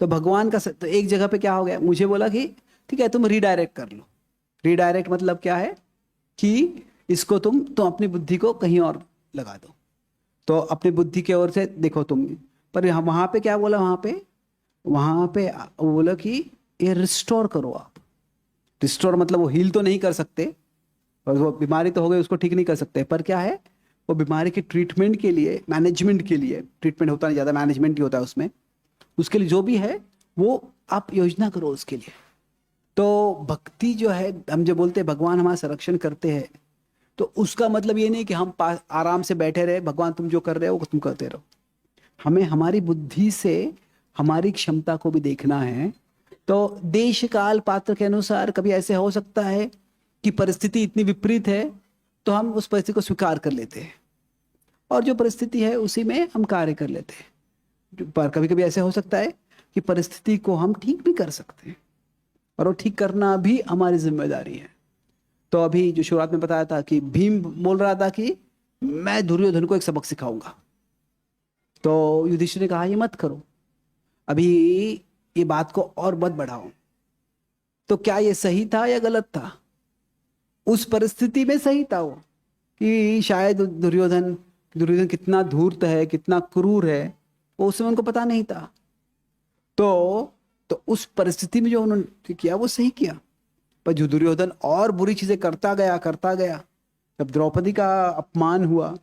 तो भगवान का तो एक जगह पे क्या हो गया, मुझे बोला कि ठीक है तुम रीडायरेक्ट कर लो। रीडायरेक्ट मतलब क्या है कि इसको तुम अपनी बुद्धि को कहीं और लगा दो, तो अपनी बुद्धि की ओर से देखो तुम। पर वहां पे क्या बोला, वहां पे वो बोला कि ये रिस्टोर करो आप। रिस्टोर मतलब वो हील तो नहीं कर सकते, और वो बीमारी तो हो गई उसको ठीक नहीं कर सकते, पर क्या है वो बीमारी के ट्रीटमेंट के लिए, मैनेजमेंट के लिए, ट्रीटमेंट होता नहीं ज़्यादा, मैनेजमेंट ही होता है उसमें, उसके लिए जो भी है वो आप योजना करो उसके लिए। तो भक्ति जो है, हम जो बोलते हैं भगवान हमारा संरक्षण करते हैं, तो उसका मतलब ये नहीं कि हम पास आराम से बैठे रहे, भगवान तुम जो कर रहे हो वो तुम करते रहो। हमें हमारी बुद्धि से हमारी क्षमता को भी देखना है। तो देश काल पात्र के अनुसार कभी ऐसे हो सकता है कि परिस्थिति इतनी विपरीत है तो हम उस परिस्थिति को स्वीकार कर लेते हैं, और जो परिस्थिति है उसी में हम कार्य कर लेते हैं। पर कभी कभी ऐसे हो सकता है कि परिस्थिति को हम ठीक भी कर सकते हैं, और वो ठीक करना भी हमारी जिम्मेदारी है। तो अभी जो शुरुआत में बताया था कि भीम बोल रहा था कि मैं दुर्योधन को एक सबक सिखाऊंगा, तो युधिष्ठिर ने कहा ये मत करो, अभी ये बात को और मत बढ़ाओ। तो क्या ये सही था या गलत था? उस परिस्थिति में सही था वो, कि शायद दुर्योधन कितना धूर्त है, कितना क्रूर है, वो उस समय उनको पता नहीं था। तो उस परिस्थिति में जो उन्होंने किया वो सही किया। पर जो दुर्योधन और बुरी चीजें करता गया, जब द्रौपदी का अपमान हुआ,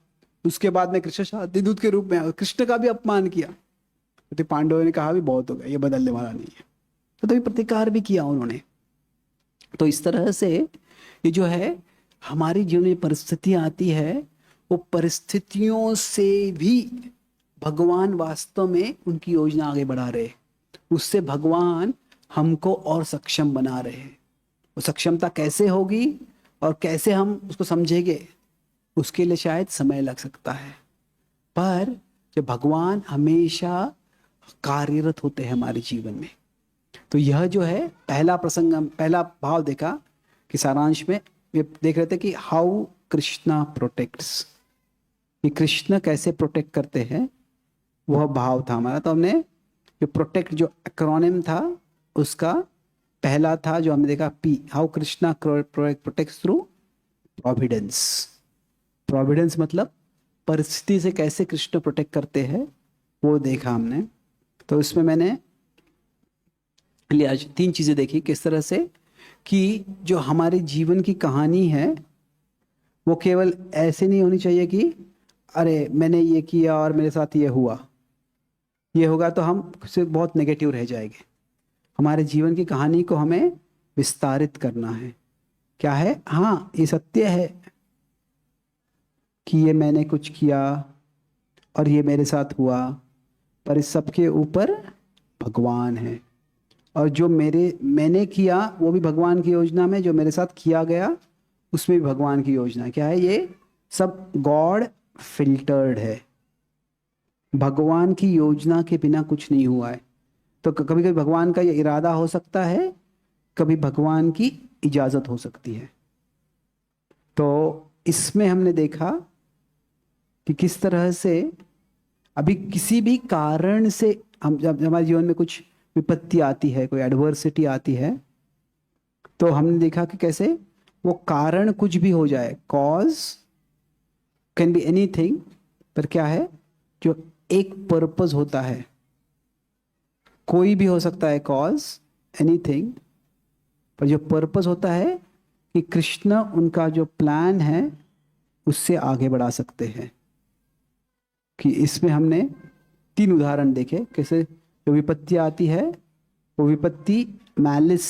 उसके बाद में कृष्ण शांतिदूत के रूप में कृष्ण का भी अपमान किया, तो पांडवों ने कहा भी बहुत हो गया, ये बदलने वाला नहीं है, तो तभी प्रतिकार भी किया उन्होंने। तो इस तरह से ये जो है हमारी जीवन में परिस्थितियां आती है, वो परिस्थितियों से भी भगवान वास्तव में उनकी योजना आगे बढ़ा रहे, उससे भगवान हमको और सक्षम बना रहे हैं। वो सक्षमता कैसे होगी और कैसे हम उसको समझेंगे, उसके लिए शायद समय लग सकता है, पर जब भगवान हमेशा कार्यरत होते हैं हमारे जीवन में। तो यह जो है पहला प्रसंग, पहला भाव देखा कि सारांश में ये देख रहे थे कि हाउ कृष्णा प्रोटेक्ट्स, कि कृष्ण कैसे प्रोटेक्ट करते हैं, वह भाव था हमारा। तो हमने जो प्रोटेक्ट जो एक्रोनिम था उसका पहला था जो हमने देखा P, how Krishna protects through Providence. Providence मतलब परिस्थिति से कैसे कृष्ण प्रोटेक्ट करते हैं, वो देखा हमने। तो इसमें मैंने आज 3 चीजें देखी, किस तरह से कि जो हमारे जीवन की कहानी है वो केवल ऐसे नहीं होनी चाहिए कि अरे मैंने ये किया और मेरे साथ ये हुआ, ये होगा तो हम सिर्फ बहुत नेगेटिव रह जाएंगे। हमारे जीवन की कहानी को हमें विस्तारित करना है। क्या है, हाँ ये सत्य है कि ये मैंने कुछ किया और ये मेरे साथ हुआ, पर इस सबके ऊपर भगवान है, और जो मैंने किया वो भी भगवान की योजना में, जो मेरे साथ किया गया उसमें भी भगवान की योजना। क्या है, ये सब गॉड फिल्टर्ड है, भगवान की योजना के बिना कुछ नहीं हुआ है। तो कभी कभी भगवान का ये इरादा हो सकता है, कभी भगवान की इजाजत हो सकती है। तो इसमें हमने देखा कि किस तरह से अभी किसी भी कारण से हम जब हमारे जीवन में कुछ विपत्ति आती है, कोई एडवर्सिटी आती है, तो हमने देखा कि कैसे वो कारण कुछ भी हो जाए, कॉज कैन बी एनीथिंग, पर क्या है जो एक पर्पस होता है, कोई भी हो सकता है कॉज एनीथिंग, पर जो पर्पस होता है कि कृष्ण उनका जो प्लान है उससे आगे बढ़ा सकते हैं। कि इसमें हमने 3 उदाहरण देखे, कैसे जो विपत्ति आती है वो विपत्ति मैलिस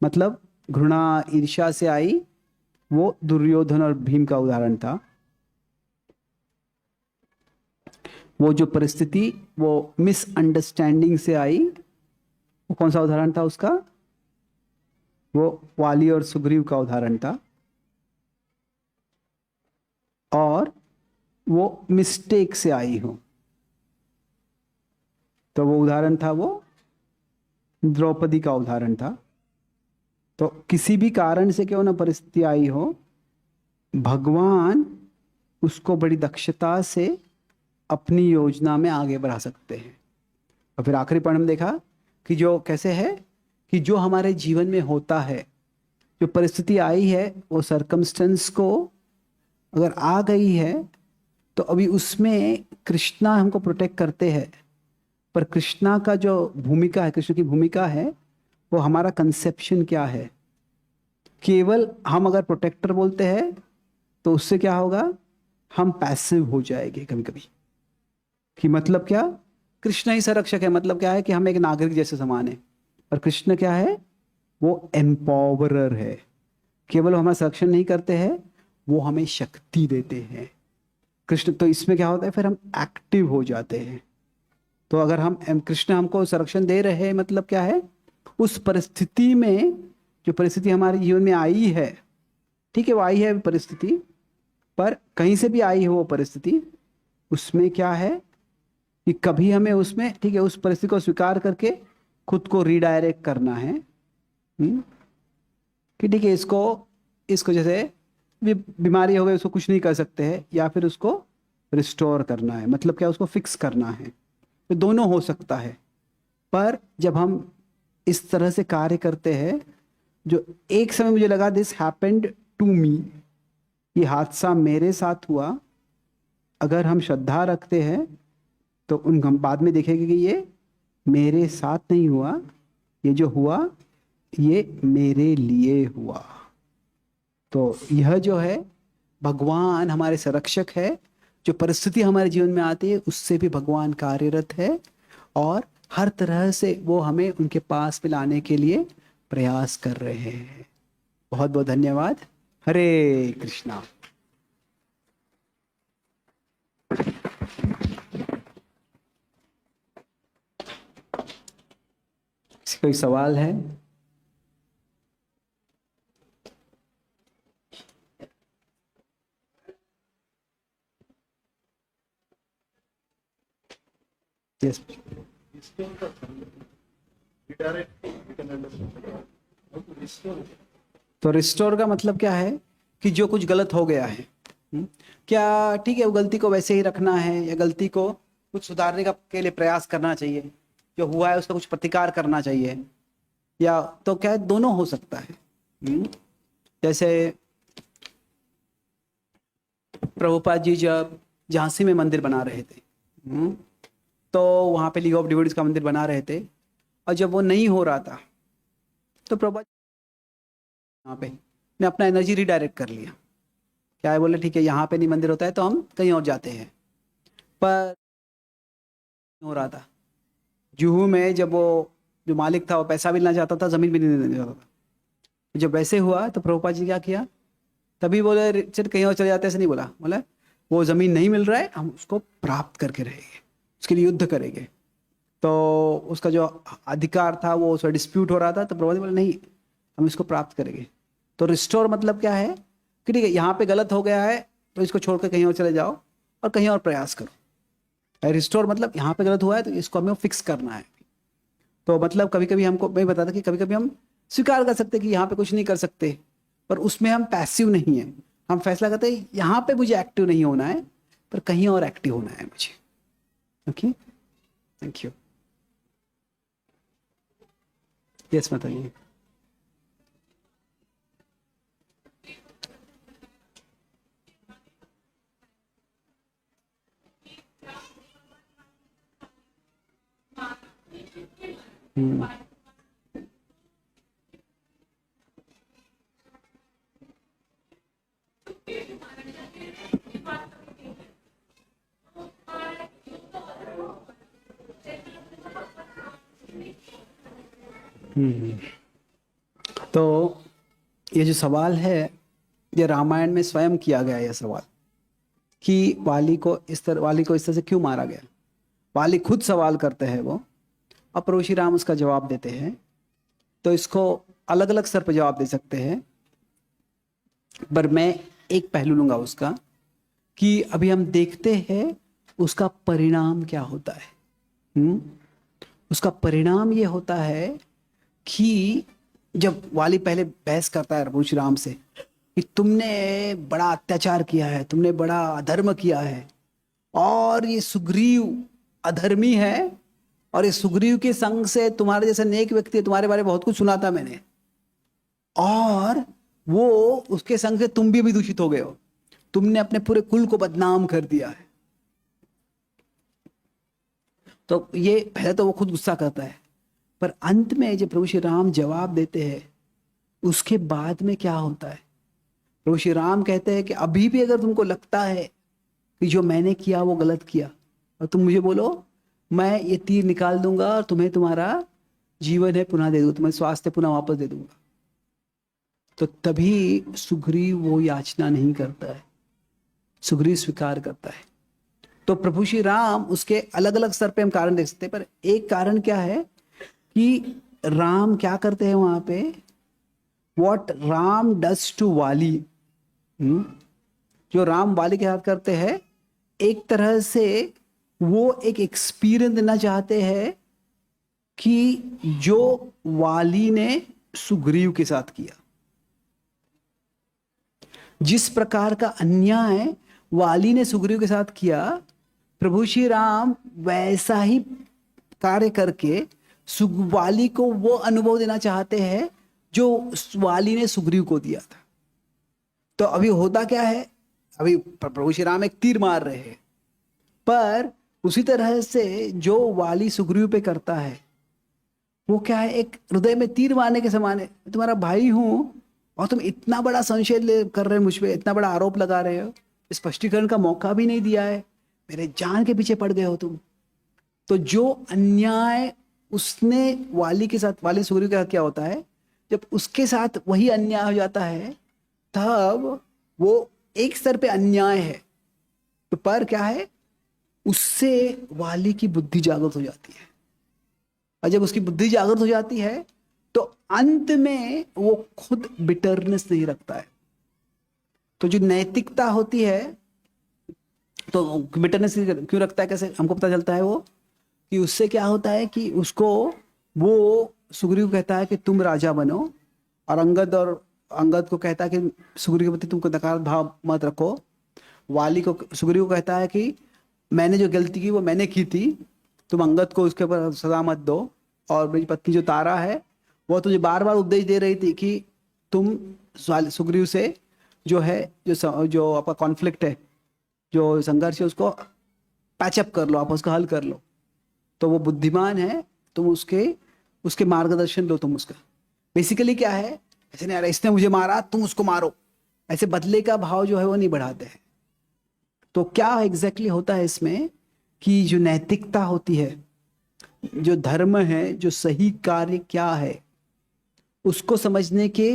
मतलब घृणा ईर्ष्या से आई, वो दुर्योधन और भीम का उदाहरण था। वो जो परिस्थिति वो मिसअंडरस्टैंडिंग से आई, वो कौन सा उदाहरण था उसका, वो वाली और सुग्रीव का उदाहरण था। और वो मिस्टेक से आई हो, तो वो उदाहरण था, वो द्रौपदी का उदाहरण था। तो किसी भी कारण से क्यों ना परिस्थिति आई हो, भगवान उसको बड़ी दक्षता से अपनी योजना में आगे बढ़ा सकते हैं। और फिर आखिरी पॉइंट हम देखा कि जो कैसे है कि जो हमारे जीवन में होता है, जो परिस्थिति आई है, वो सरकमस्टेंस को अगर आ गई है तो अभी उसमें कृष्णा हमको प्रोटेक्ट करते हैं। पर कृष्णा का जो भूमिका है, कृष्ण की भूमिका है, वो हमारा कंसेप्शन क्या है। केवल हम अगर प्रोटेक्टर बोलते हैं तो उससे क्या होगा, हम पैसिव हो जाएंगे कभी कभी। कि मतलब क्या, कृष्ण ही संरक्षक है, मतलब क्या है कि हम एक नागरिक जैसे समान है। और कृष्ण क्या है, वो एम्पावरर है। केवल वो हमारा संरक्षण नहीं करते हैं, वो हमें शक्ति देते हैं कृष्ण। तो इसमें क्या होता है, फिर हम एक्टिव हो जाते हैं। तो अगर हम कृष्ण हमको संरक्षण दे रहे हैं, मतलब क्या है, उस परिस्थिति में, जो परिस्थिति हमारे जीवन में आई है, ठीक है वो आई है परिस्थिति, पर कहीं से भी आई है वो परिस्थिति, उसमें क्या है कि कभी हमें उसमें, ठीक है, उस परिस्थिति को स्वीकार करके खुद को रीडायरेक्ट करना है। कि ठीक है, इसको जैसे बीमारी हो गई, उसको कुछ नहीं कर सकते हैं, या फिर उसको रिस्टोर करना है, मतलब क्या, उसको फिक्स करना है। तो दोनों हो सकता है। पर जब हम इस तरह से कार्य करते हैं, जो एक समय मुझे लगा दिस हैपेंड टू मी, ये हादसा मेरे साथ हुआ, अगर हम श्रद्धा रखते हैं तो हम बाद में देखेंगे कि ये मेरे साथ नहीं हुआ, ये जो हुआ ये मेरे लिए हुआ। तो यह जो है, भगवान हमारे संरक्षक है। जो परिस्थिति हमारे जीवन में आती है उससे भी भगवान कार्यरत है, और हर तरह से वो हमें उनके पास में लाने के लिए प्रयास कर रहे हैं। बहुत बहुत धन्यवाद। हरे कृष्णा। कोई सवाल है? यस। तो रिस्टोर का मतलब क्या है कि जो कुछ गलत हो गया है, क्या ठीक है वो गलती को वैसे ही रखना है, या गलती को कुछ सुधारने का के लिए प्रयास करना चाहिए, जो हुआ है उसका कुछ प्रतिकार करना चाहिए, या तो क्या है, दोनों हो सकता है। जैसे प्रभुपाद जी जब झांसी में मंदिर बना रहे थे, तो वहाँ पे लीग ऑफ डिवोटीज का मंदिर बना रहे थे, और जब वो नहीं हो रहा था तो प्रभुपाद यहाँ पे ने अपना एनर्जी रिडायरेक्ट कर लिया। क्या है, बोले ठीक है यहाँ पे नहीं मंदिर होता है तो हम कहीं और जाते हैं। पर हो रहा था जुहू में, जब वो जो मालिक था वो पैसा भी लेना चाहता था, ज़मीन भी नहीं देना चाहता था। जब वैसे हुआ तो प्रभुपाद जी क्या किया, तभी बोले चल कहीं और चले जाते, ऐसे नहीं बोला, बोला वो ज़मीन नहीं मिल रहा है, हम उसको प्राप्त करके रहेंगे, उसके लिए युद्ध करेंगे। तो उसका जो अधिकार था वो उसका डिस्प्यूट हो रहा था, तो प्रभुपाद जी बोले नहीं, हम इसको प्राप्त करेंगे। तो रिस्टोर मतलब क्या है कि ठीक है यहाँ पे गलत हो गया है तो इसको छोड़कर कहीं और चले जाओ और कहीं और प्रयास करो। रिस्टोर मतलब यहाँ पे गलत हुआ है तो इसको हमें फिक्स करना है। तो मतलब कभी कभी हमको, मैं बताता कि कभी कभी हम स्वीकार कर सकते कि यहाँ पे कुछ नहीं कर सकते, पर उसमें हम पैसिव नहीं है। हम फैसला करते हैं यहाँ पे मुझे एक्टिव नहीं होना है, पर कहीं और एक्टिव होना है मुझे। Okay, thank you. यस बताइए। तो ये जो सवाल है, ये रामायण में स्वयं किया गया है यह सवाल कि वाली को इस तरह से क्यों मारा गया। वाली खुद सवाल करते हैं वो, और प्रभु श्री राम उसका जवाब देते हैं। तो इसको अलग अलग स्तर पर जवाब दे सकते हैं, पर मैं एक पहलू लूंगा उसका कि अभी हम देखते हैं उसका परिणाम क्या होता है। उसका परिणाम ये होता है कि जब वाली पहले बहस करता है प्रभु श्री राम से कि तुमने बड़ा अत्याचार किया है, तुमने बड़ा अधर्म किया है, और ये सुग्रीव अधर्मी है, और ये सुग्रीव के संग से तुम्हारे जैसे नेक व्यक्ति है, तुम्हारे बारे में बहुत कुछ सुना था मैंने, और वो उसके संग से तुम भी दूषित हो गए हो, तुमने अपने पूरे कुल को बदनाम कर दिया है। तो ये पहले तो वो खुद गुस्सा करता है, पर अंत में जब प्रभु श्री राम जवाब देते हैं उसके बाद में क्या होता है, प्रभु श्री राम कहते हैं कि अभी भी अगर तुमको लगता है कि जो मैंने किया वो गलत किया, और तुम मुझे बोलो, मैं ये तीर निकाल दूंगा और तुम्हें तुम्हारा जीवन है पुनः दे दूंगा, तुम्हें स्वास्थ्य पुनः वापस दे दूंगा। तो तभी सुग्रीव वो याचना नहीं करता है, सुग्रीव स्वीकार करता है। तो प्रभु श्री राम उसके अलग अलग स्तर पे हम कारण देख सकते हैं, पर एक कारण क्या है कि राम क्या करते हैं वहां पे, वॉट राम डज टू वाली, जो राम वाली के साथ करते हैं, एक तरह से वो एक एक्सपीरियंस देना चाहते हैं कि जो वाली ने सुग्रीव के साथ किया, जिस प्रकार का अन्याय वाली ने सुग्रीव के साथ किया, प्रभु श्री राम वैसा ही कार्य करके वाली को वो अनुभव देना चाहते हैं जो वाली ने सुग्रीव को दिया था। तो अभी होता क्या है, अभी प्रभु श्री राम एक तीर मार रहे हैं, पर उसी तरह से जो वाली सुग्रीव पे करता है वो क्या है, एक हृदय में तीर मारने के समान है। तुम्हारा भाई हूं और तुम इतना बड़ा संशय कर रहे हो मुझ पे, इतना बड़ा आरोप लगा रहे हो, स्पष्टीकरण का मौका भी नहीं दिया है, मेरे जान के पीछे पड़ गए हो तुम। तो जो अन्याय उसने वाली के साथ, वाली सुग्रीव के साथ क्या होता है, जब उसके साथ वही अन्याय हो जाता है तब वो एक स्तर पे अन्याय है, तो पर क्या है, उससे वाली की बुद्धि जागृत हो जाती है, और जब उसकी बुद्धि जागृत हो जाती है तो अंत में वो खुद बिटरनेस नहीं रखता है। तो जो नैतिकता होती है, तो बिटरनेस क्यों रखता है, कैसे हमको पता चलता है वो, कि उससे क्या होता है कि उसको वो सुग्रीव कहता है कि तुम राजा बनो, और अंगद को कहता है कि सुग्रीव के प्रति तुमको नकारात्मक भाव मत रखो, वाली को, सुग्रीव को कहता है कि मैंने जो गलती की वो मैंने की थी, तुम अंगद को उसके ऊपर सजा मत दो, और मेरी पत्नी जो तारा है वो तुझे बार बार उपदेश दे रही थी कि तुम सुग्रीव से जो है, जो आपका कॉन्फ्लिक्ट है, जो संघर्ष है, उसको पैचअप कर लो, आप उसका हल कर लो। तो वो बुद्धिमान है, तुम उसके मार्गदर्शन लो, तुम उसका। बेसिकली क्या है, ऐसे नहीं, इसने मुझे मारा तुम उसको मारो, ऐसे बदले का भाव जो है वो नहीं बढ़ाते हैं। तो क्या एग्जैक्टली होता है इसमें कि जो नैतिकता होती है, जो धर्म है, जो सही कार्य क्या है, उसको समझने के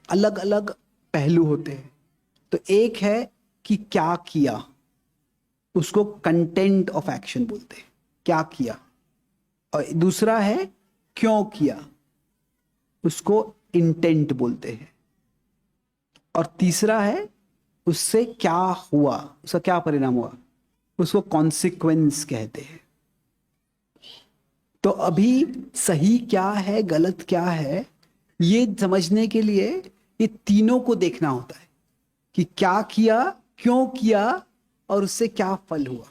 अलग अलग पहलू होते हैं। तो एक है कि क्या किया, उसको कंटेंट ऑफ एक्शन बोलते हैं, क्या किया, और दूसरा है क्यों किया, उसको इंटेंट बोलते हैं, और तीसरा है उससे क्या हुआ, उसका क्या परिणाम हुआ, उसको कॉन्सिक्वेंस कहते हैं। तो अभी सही क्या है, गलत क्या है, ये समझने के लिए ये तीनों को देखना होता है कि क्या किया, क्यों किया, और उससे क्या फल हुआ।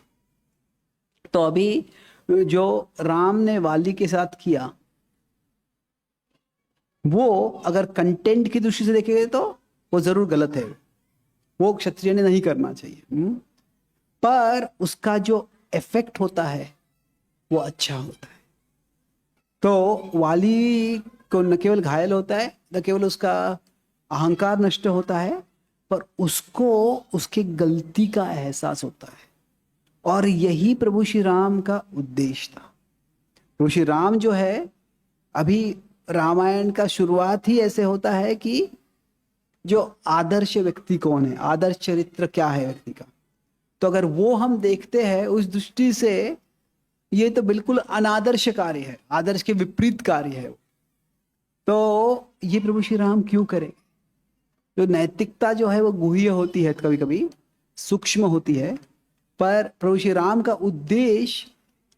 तो अभी जो राम ने वाली के साथ किया, वो अगर कंटेंट की दृष्टि से देखेंगे तो वो जरूर गलत है, वो क्षत्रिय ने नहीं करना चाहिए, पर उसका जो इफेक्ट होता है वो अच्छा होता है। तो वाली को न केवल घायल होता है, न केवल उसका अहंकार नष्ट होता है, पर उसको उसकी गलती का एहसास होता है, और यही प्रभु श्री राम का उद्देश्य था। प्रभु श्री राम जो है, अभी रामायण का शुरुआत ही ऐसे होता है कि जो आदर्श व्यक्ति कौन है, आदर्श चरित्र क्या है व्यक्ति का, तो अगर वो हम देखते हैं उस दृष्टि से, ये तो बिल्कुल अनादर्श कार्य है, आदर्श के विपरीत कार्य है। तो ये प्रभु श्री राम क्यों करें? जो नैतिकता जो है वो गुह्य होती है, कभी कभी सूक्ष्म होती है, पर प्रभु श्री राम का उद्देश्य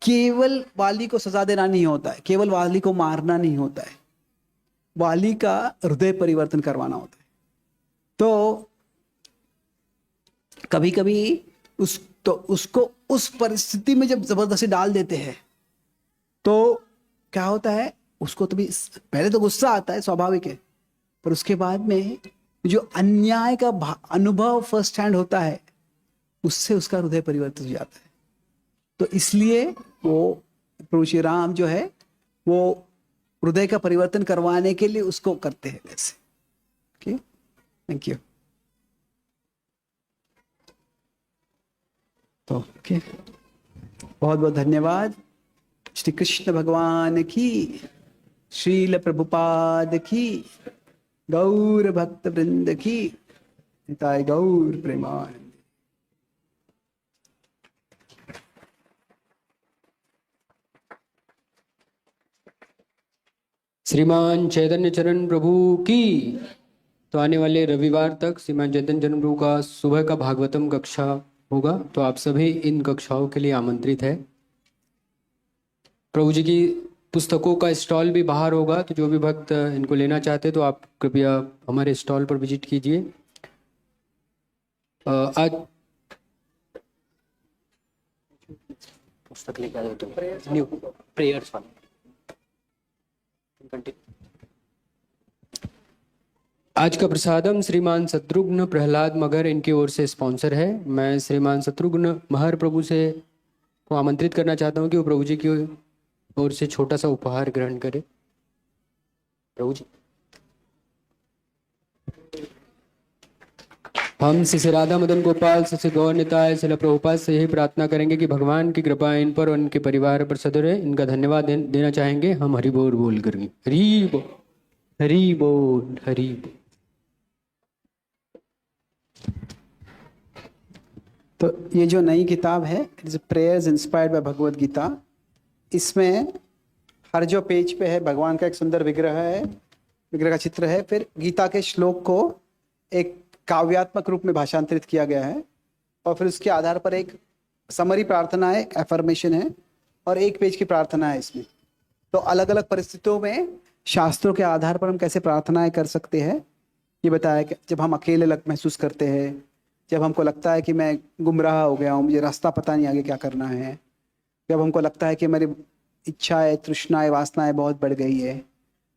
केवल वाली को सजा देना नहीं होता है, केवल वाली को मारना नहीं होता है, वाली का हृदय परिवर्तन करवाना होता है। तो कभी कभी उसको उस परिस्थिति में जब जबरदस्ती डाल देते हैं तो क्या होता है, उसको तो भी पहले तो गुस्सा आता है, स्वाभाविक है, पर उसके बाद में जो अन्याय का अनुभव फर्स्ट हैंड होता है उससे उसका हृदय परिवर्तित हो जाता है। तो इसलिए वो प्रभु श्री राम जो है वो हृदय का परिवर्तन करवाने के लिए उसको करते हैं वैसे। Okay, thank you. तो ओके, बहुत बहुत धन्यवाद। श्री कृष्ण भगवान की, श्रील प्रभुपाद की, गौर भक्त वृंद की, निताय गौर प्रेमानंद।
श्रीमान चैतन्य चरण प्रभु की। तो आने वाले रविवार तक श्रीमान चैतन्य चरण प्रभु का सुबह का भागवतम कक्षा होगा, तो आप सभी इन कक्षाओं के लिए आमंत्रित है। प्रभु जी की पुस्तकों का स्टॉल भी बाहर होगा, तो जो भी भक्त इनको लेना चाहते हैं तो आप कृपया हमारे स्टॉल पर विजिट कीजिए। आज पुस्तक लेके आ जाओ, न्यू प्रेयर्स वाला। आज का प्रसादम श्रीमान शत्रुघ्न प्रहलाद मगर इनकी ओर से स्पॉन्सर है। मैं श्रीमान शत्रुघ्न महर प्रभु से को आमंत्रित करना चाहता हूं कि वो प्रभु जी की ओर से छोटा सा उपहार ग्रहण करें। प्रभु जी, हम श्री राधा मदन गोपाल श्री गौर निताय श्री प्रभुपाद से यही प्रार्थना करेंगे कि भगवान की कृपा इन पर और उनके परिवार पर सदैव रहे। इनका धन्यवाद देना चाहेंगे हम हरि बोल बोल करेंगे। हरि बोल, हरि बोल, हरि बोल।
तो ये जो नई किताब है, it is prayers inspired by Bhagavad Gita. इसमें हर जो पेज पे है भगवान का एक सुंदर विग्रह है, विग्रह का चित्र है, फिर गीता के श्लोक को एक काव्यात्मक रूप में भाषांतरित किया गया है, और फिर उसके आधार पर एक समरी प्रार्थना है, एफर्मेशन है, और एक पेज की प्रार्थना है इसमें। तो अलग अलग परिस्थितियों में शास्त्रों के आधार पर हम कैसे प्रार्थनाएं कर सकते हैं ये बताया कि जब हम अकेले महसूस करते हैं, जब हमको लगता है कि मैं गुमराह हो गया हूँ, मुझे रास्ता पता नहीं आगे क्या करना है, जब हमको लगता है कि मेरी इच्छाएं, तृष्णाएं, वासनाएं बहुत बढ़ गई है,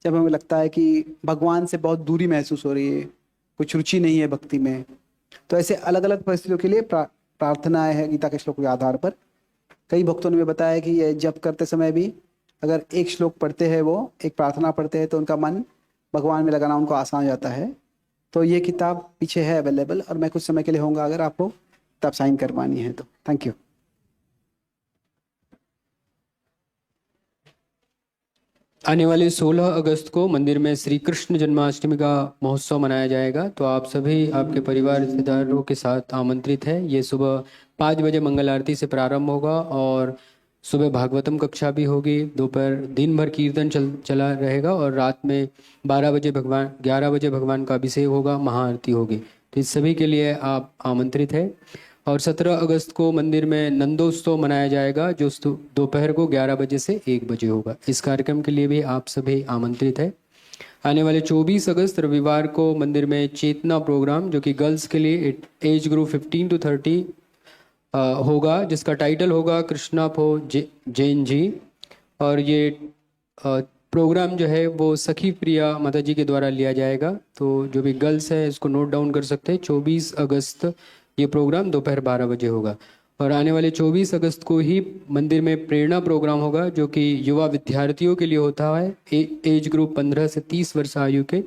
जब हमें लगता है कि भगवान से बहुत दूरी महसूस हो रही है, कुछ रुचि नहीं है भक्ति में, तो ऐसे अलग अलग परिस्थितियों के लिए प्रार्थनाएं है गीता के श्लोक के आधार पर। कई भक्तों ने बताया कि ये जप करते समय भी अगर एक श्लोक पढ़ते हैं, वो एक प्रार्थना पढ़ते हैं, तो उनका मन भगवान में लगाना उनको आसान हो जाता है। तो ये किताब पीछे है अवेलेबल, और मैं कुछ समय के लिए होऊंगा अगर आपको किताब साइन करवानी है तो। Thank you.
आने वाले 16 अगस्त को मंदिर में श्री कृष्ण जन्माष्टमी का महोत्सव मनाया जाएगा, तो आप सभी आपके परिवार रिश्तेदारों के साथ आमंत्रित है। ये सुबह 5 बजे मंगल आरती से प्रारंभ होगा, और सुबह भागवतम कक्षा भी होगी, दोपहर दिन भर कीर्तन चला रहेगा, और रात में 11 बजे भगवान का अभिषेक होगा, महाआरती होगी। तो इस सभी के लिए आप आमंत्रित है। और 17 अगस्त को मंदिर में नंदोत्सव मनाया जाएगा, जो दोपहर को 11 बजे से 1 बजे होगा। इस कार्यक्रम के लिए भी आप सभी आमंत्रित है। आने वाले 24 अगस्त रविवार को मंदिर में चेतना प्रोग्राम, जो कि गर्ल्स के लिए एज ग्रुप 15 to 30 होगा, जिसका टाइटल होगा कृष्णा फो जैन जी। और ये प्रोग्राम जो है वो सखी प्रिया माता जी के द्वारा लिया जाएगा। तो जो भी गर्ल्स है इसको नोट डाउन कर सकते हैं। 24 अगस्त ये प्रोग्राम दोपहर 12 बजे होगा। और आने वाले 24 अगस्त को ही मंदिर में प्रेरणा प्रोग्राम होगा, जो कि युवा विद्यार्थियों के लिए होता है, एज ग्रुप 15 से 30 वर्ष आयु के।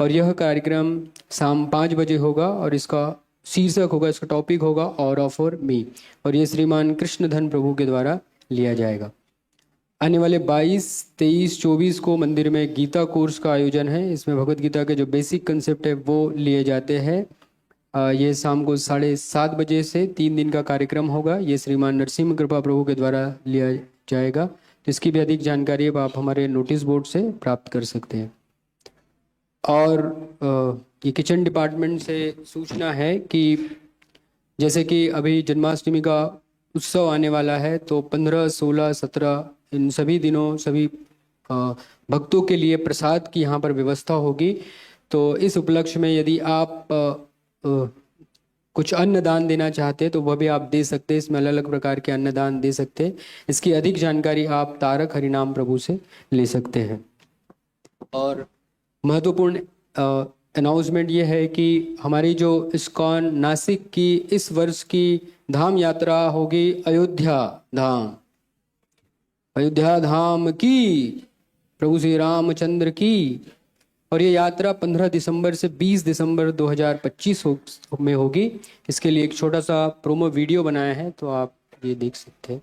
और यह कार्यक्रम शाम 5 बजे होगा, और इसका शीर्षक होगा, इसका टॉपिक होगा ऑरा फॉर मी, और ये श्रीमान कृष्णधन प्रभु के द्वारा लिया जाएगा। आने वाले 22, 23, 24 को मंदिर में गीता कोर्स का आयोजन है। इसमें भगवत गीता के जो बेसिक कंसेप्ट है वो लिए जाते हैं। ये शाम को 7:30 बजे से 3 दिन का कार्यक्रम होगा। ये श्रीमान नरसिंह कृपा प्रभु के द्वारा लिया जाएगा। तो इसकी भी अधिक जानकारी अब आप हमारे नोटिस बोर्ड से प्राप्त कर सकते हैं। और ये किचन डिपार्टमेंट से सूचना है कि जैसे कि अभी जन्माष्टमी का उत्सव आने वाला है, तो 15, 16, 17 इन सभी दिनों सभी भक्तों के लिए प्रसाद की यहाँ पर व्यवस्था होगी। तो इस उपलक्ष्य में यदि आप कुछ अन्नदान देना चाहते हैं तो वह भी आप दे सकते हैं। इसमें अलग अलग प्रकार के अन्नदान दे सकते हैं। इसकी अधिक जानकारी आप तारक हरिनाम प्रभु से ले सकते हैं। और महत्वपूर्ण अनाउंसमेंट ये है कि हमारी जो इस्कॉन नासिक की इस वर्ष की धाम यात्रा होगी अयोध्या धाम। अयोध्या धाम की, प्रभु श्री रामचंद्र की। और ये यात्रा 15 दिसंबर से 20 दिसंबर 2025 में होगी। इसके लिए एक छोटा सा प्रोमो वीडियो बनाया है, तो आप ये देख सकते हैं।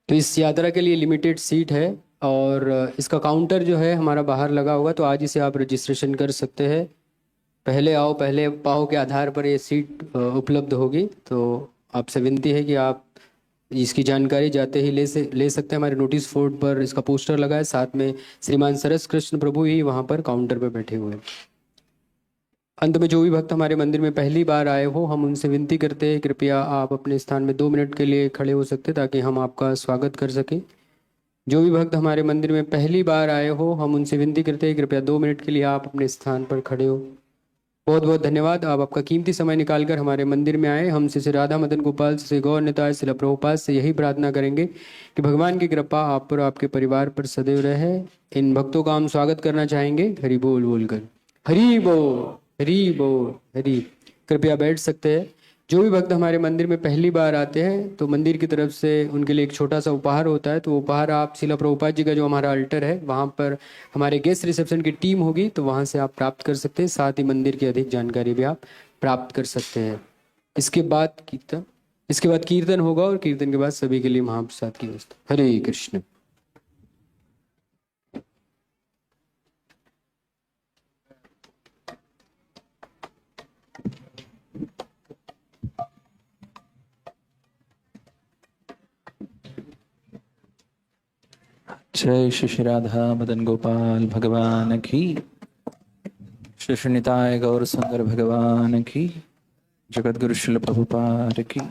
तो इस यात्रा के लिए लिमिटेड सीट है और इसका काउंटर जो है हमारा बाहर लगा होगा, तो आज इसे आप रजिस्ट्रेशन कर सकते हैं। पहले आओ पहले पाओ के आधार पर ये सीट उपलब्ध होगी। तो आपसे विनती है कि आप इसकी जानकारी जाते ही ले सकते हैं। हमारे नोटिस बोर्ड पर इसका पोस्टर लगा है, साथ में श्रीमान सरस कृष्ण प्रभु ही वहाँ पर काउंटर पर बैठे हुए हैं। अंत में जो भी भक्त हमारे मंदिर में पहली बार आए हो, हम उनसे विनती करते हैं कृपया आप अपने स्थान में 2 मिनट के लिए खड़े हो सकते ताकि हम आपका स्वागत कर सकें। जो भी भक्त हमारे मंदिर में पहली बार आए हो, हम उनसे विनती करते हैं कृपया 2 मिनट के लिए आप अपने स्थान पर खड़े हो। बहुत बहुत धन्यवाद, आप आपका कीमती समय निकालकर हमारे मंदिर में आए। हम श्री राधा मदन गोपाल, श्री गौर निताय, श्री प्रभुपाद से यही प्रार्थना करेंगे कि भगवान की कृपा आप पर, आपके परिवार पर सदैव रहे। इन भक्तों का हम स्वागत करना चाहेंगे हरि बोल बोलकर। हरि बोल, हरि बोल, हरि। कृपया बैठ सकते हैं। जो भी भक्त हमारे मंदिर में पहली बार आते हैं तो मंदिर की तरफ से उनके लिए एक छोटा सा उपहार होता है, तो वो उपहार आप शिला प्रभुपाद जी का जो हमारा अल्टर है वहाँ पर हमारे गेस्ट रिसेप्शन की टीम होगी, तो वहाँ से आप प्राप्त कर सकते हैं। साथ ही मंदिर की अधिक जानकारी भी आप प्राप्त कर सकते हैं। इसके बाद कीर्तन होगा और कीर्तन के बाद सभी के लिए महाप्रसाद की व्यवस्था। हरे कृष्ण।
जय श्री राधा मदन गोपाल भगवान की, श्री निताय गौर सुंदर भगवान की, जगत गुरु श्रील प्रभुपाद की।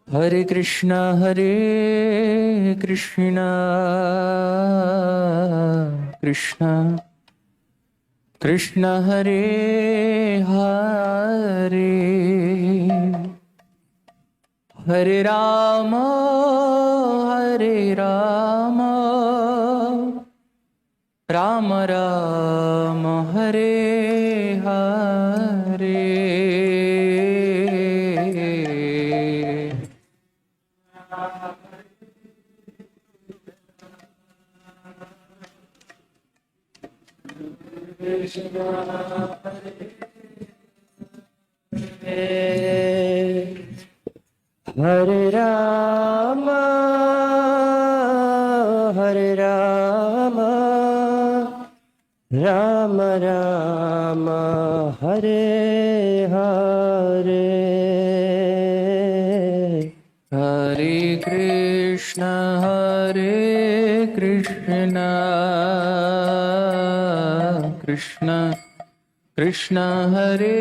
हरे कृष्णा कृष्णा कृष्ण हरे हरे, हरे राम राम राम हरे हरे।
हरे राम राम राम हरे हरे।
हरे कृष्ण कृष्ण कृष्ण हरे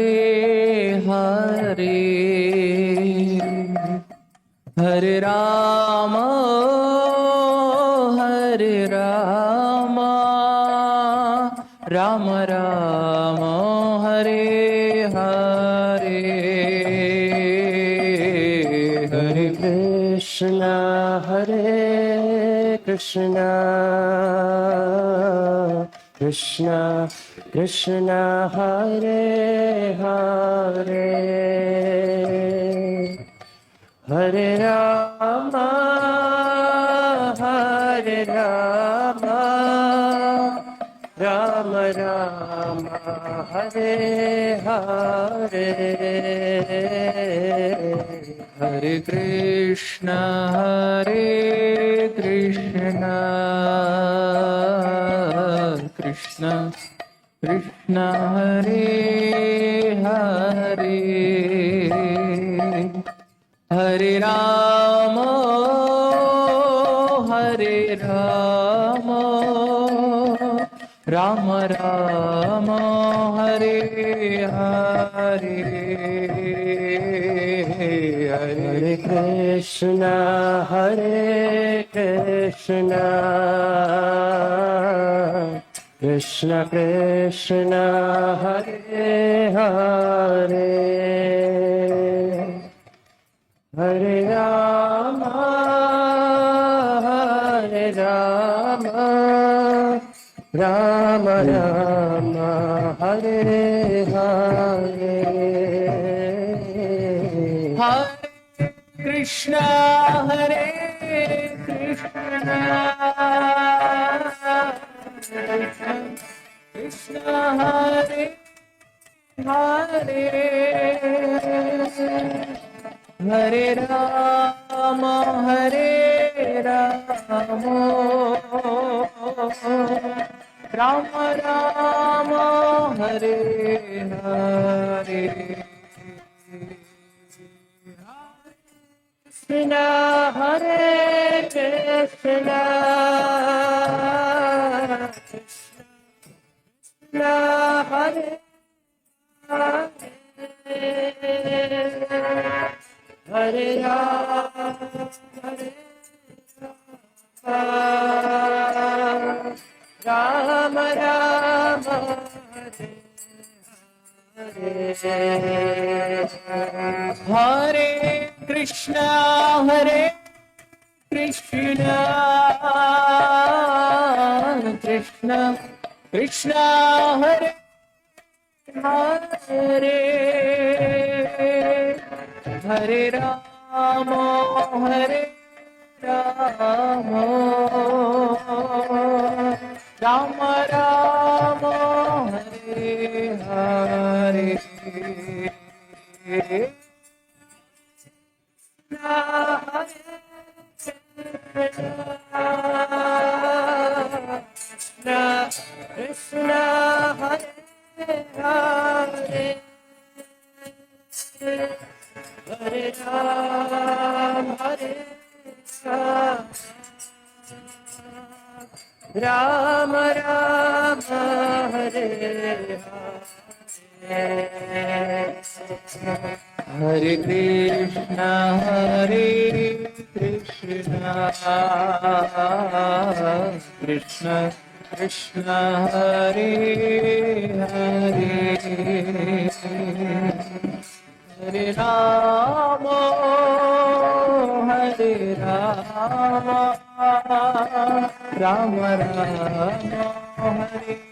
हरे, हरे राम राम राम हरे हरे।
हरे कृष्ण कृष्ण कृष्ण हरे हरे, हरे राम राम राम हरे हरे।
हरे कृष्ण कृष्ण कृष्ण हरे हरे, हरे राम राम राम हरे हरे।
हरे कृष्ण कृष्ण कृष्ण हरे हरे, हरे राम राम राम हरे हरे।
हरे कृष्ण कृष्ण हरे हरे, हरे Ram Ram Ram Hare Hare.
Krishna, Hare Krishna, Krishna Hare Hare, Hare Rama, Hare Rama, Rama Rama,
Hare Krishna, Hare Krishna, Krishna Krishna, Hare Hare, Hare Rama, Hare Rama, Rama Rama, Hare Hare.
Krishna, Krishna, Hare Hare, Hare Ram, Hare Ram, Ram Ram, Hare Hare.
Hare Krishna, Hare Krishna, Krishna Krishna, Hare Hare, Hare Rama, Hare Rama, Rama Rama, Hare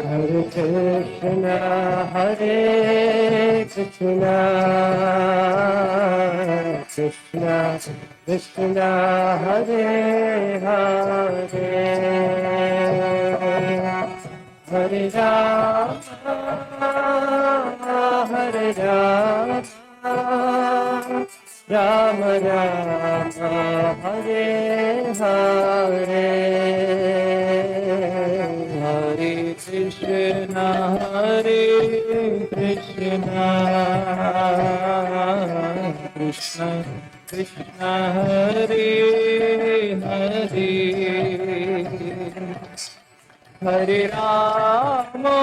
Hare Krishna, Hare Krishna, Krishna Krishna, Hare Hare, Hare Rama, Hare Rama, Rama Rama, Hare Hare.
Hare Krishna, Hare Krishna, Krishna Krishna, Hare Hare, Hare Rama,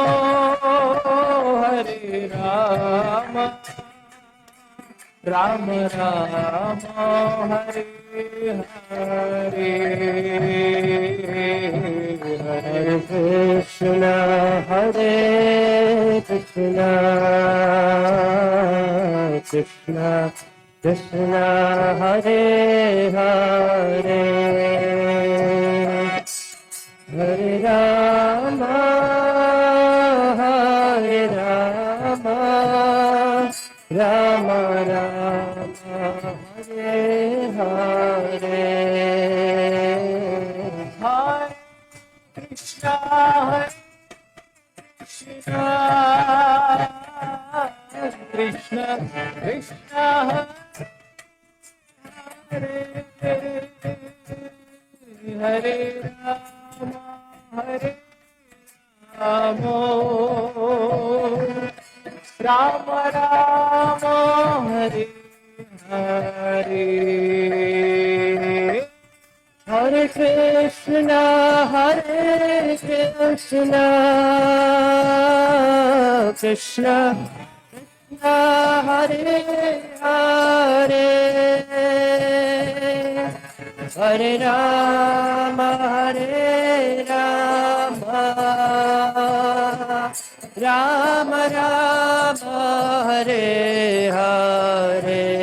Hare Rama, Rama Rama, Hare Hare,
Hare Krishna, Hare Krishna, Krishna Krishna, Hare Hare, Hare Rama, Hare Rama, Rama Rama, Hare Hare.
Hare Krishna, Krishna Krishna, Krishna Hare Hare, Rama, Hare Rama, Rama Rama, Hare Hare.
Hare Krishna, Hare Krishna, Krishna Krishna, Hare Hare, Hare Rama, Hare Rama, Rama Rama, Hare Hare.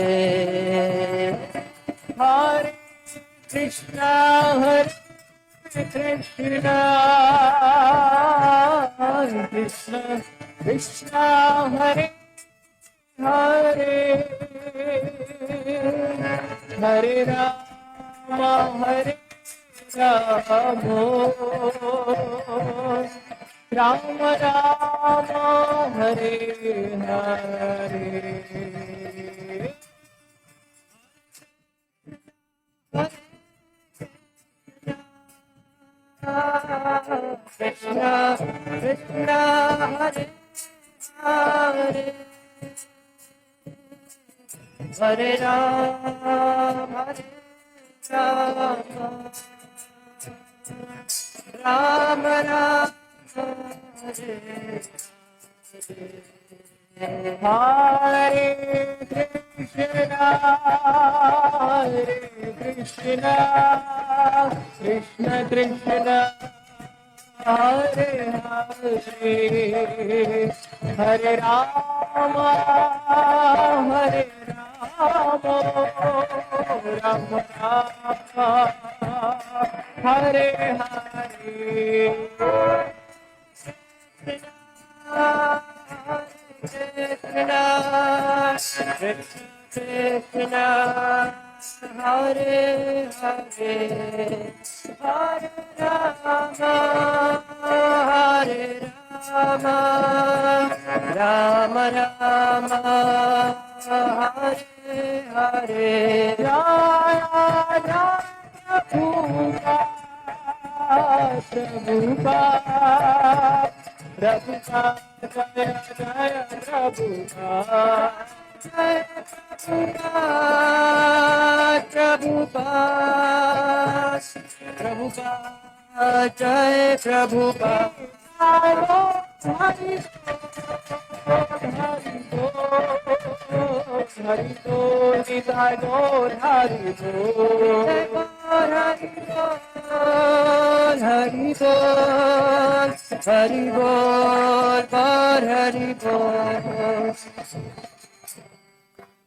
Hare Krishna, Hare Krishna, Krishna Krishna, Hare Hare, Hare Rama, Hare Rama, Rama Rama, Hare Hare.
Krishna, Krishna, Hare Hare, Hare Ram, Hare Ram, Ram Ram, Hare Hare Krishna, Krishna Krishna, Hare Hare, Hare Rama, Hare Rama, Rama Rama, Hare Hare. Krishna, Krishna, Hare Hare, Hare Rama, Hare Rama, Rama Rama, Hare Hare. Jaya Prabhupada, Prabhupada, Jaya Jaya Prabhupada, Jaya Prabhupada, Prabhupada, Jaya Prabhupada. Hari Hari Bol, Nitai Bol, Hari Bol, Hari Bol, Hari Bol, Hari Bol, Hari Bol.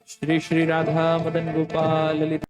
Shri Shri Radha Madan Gopal Lalita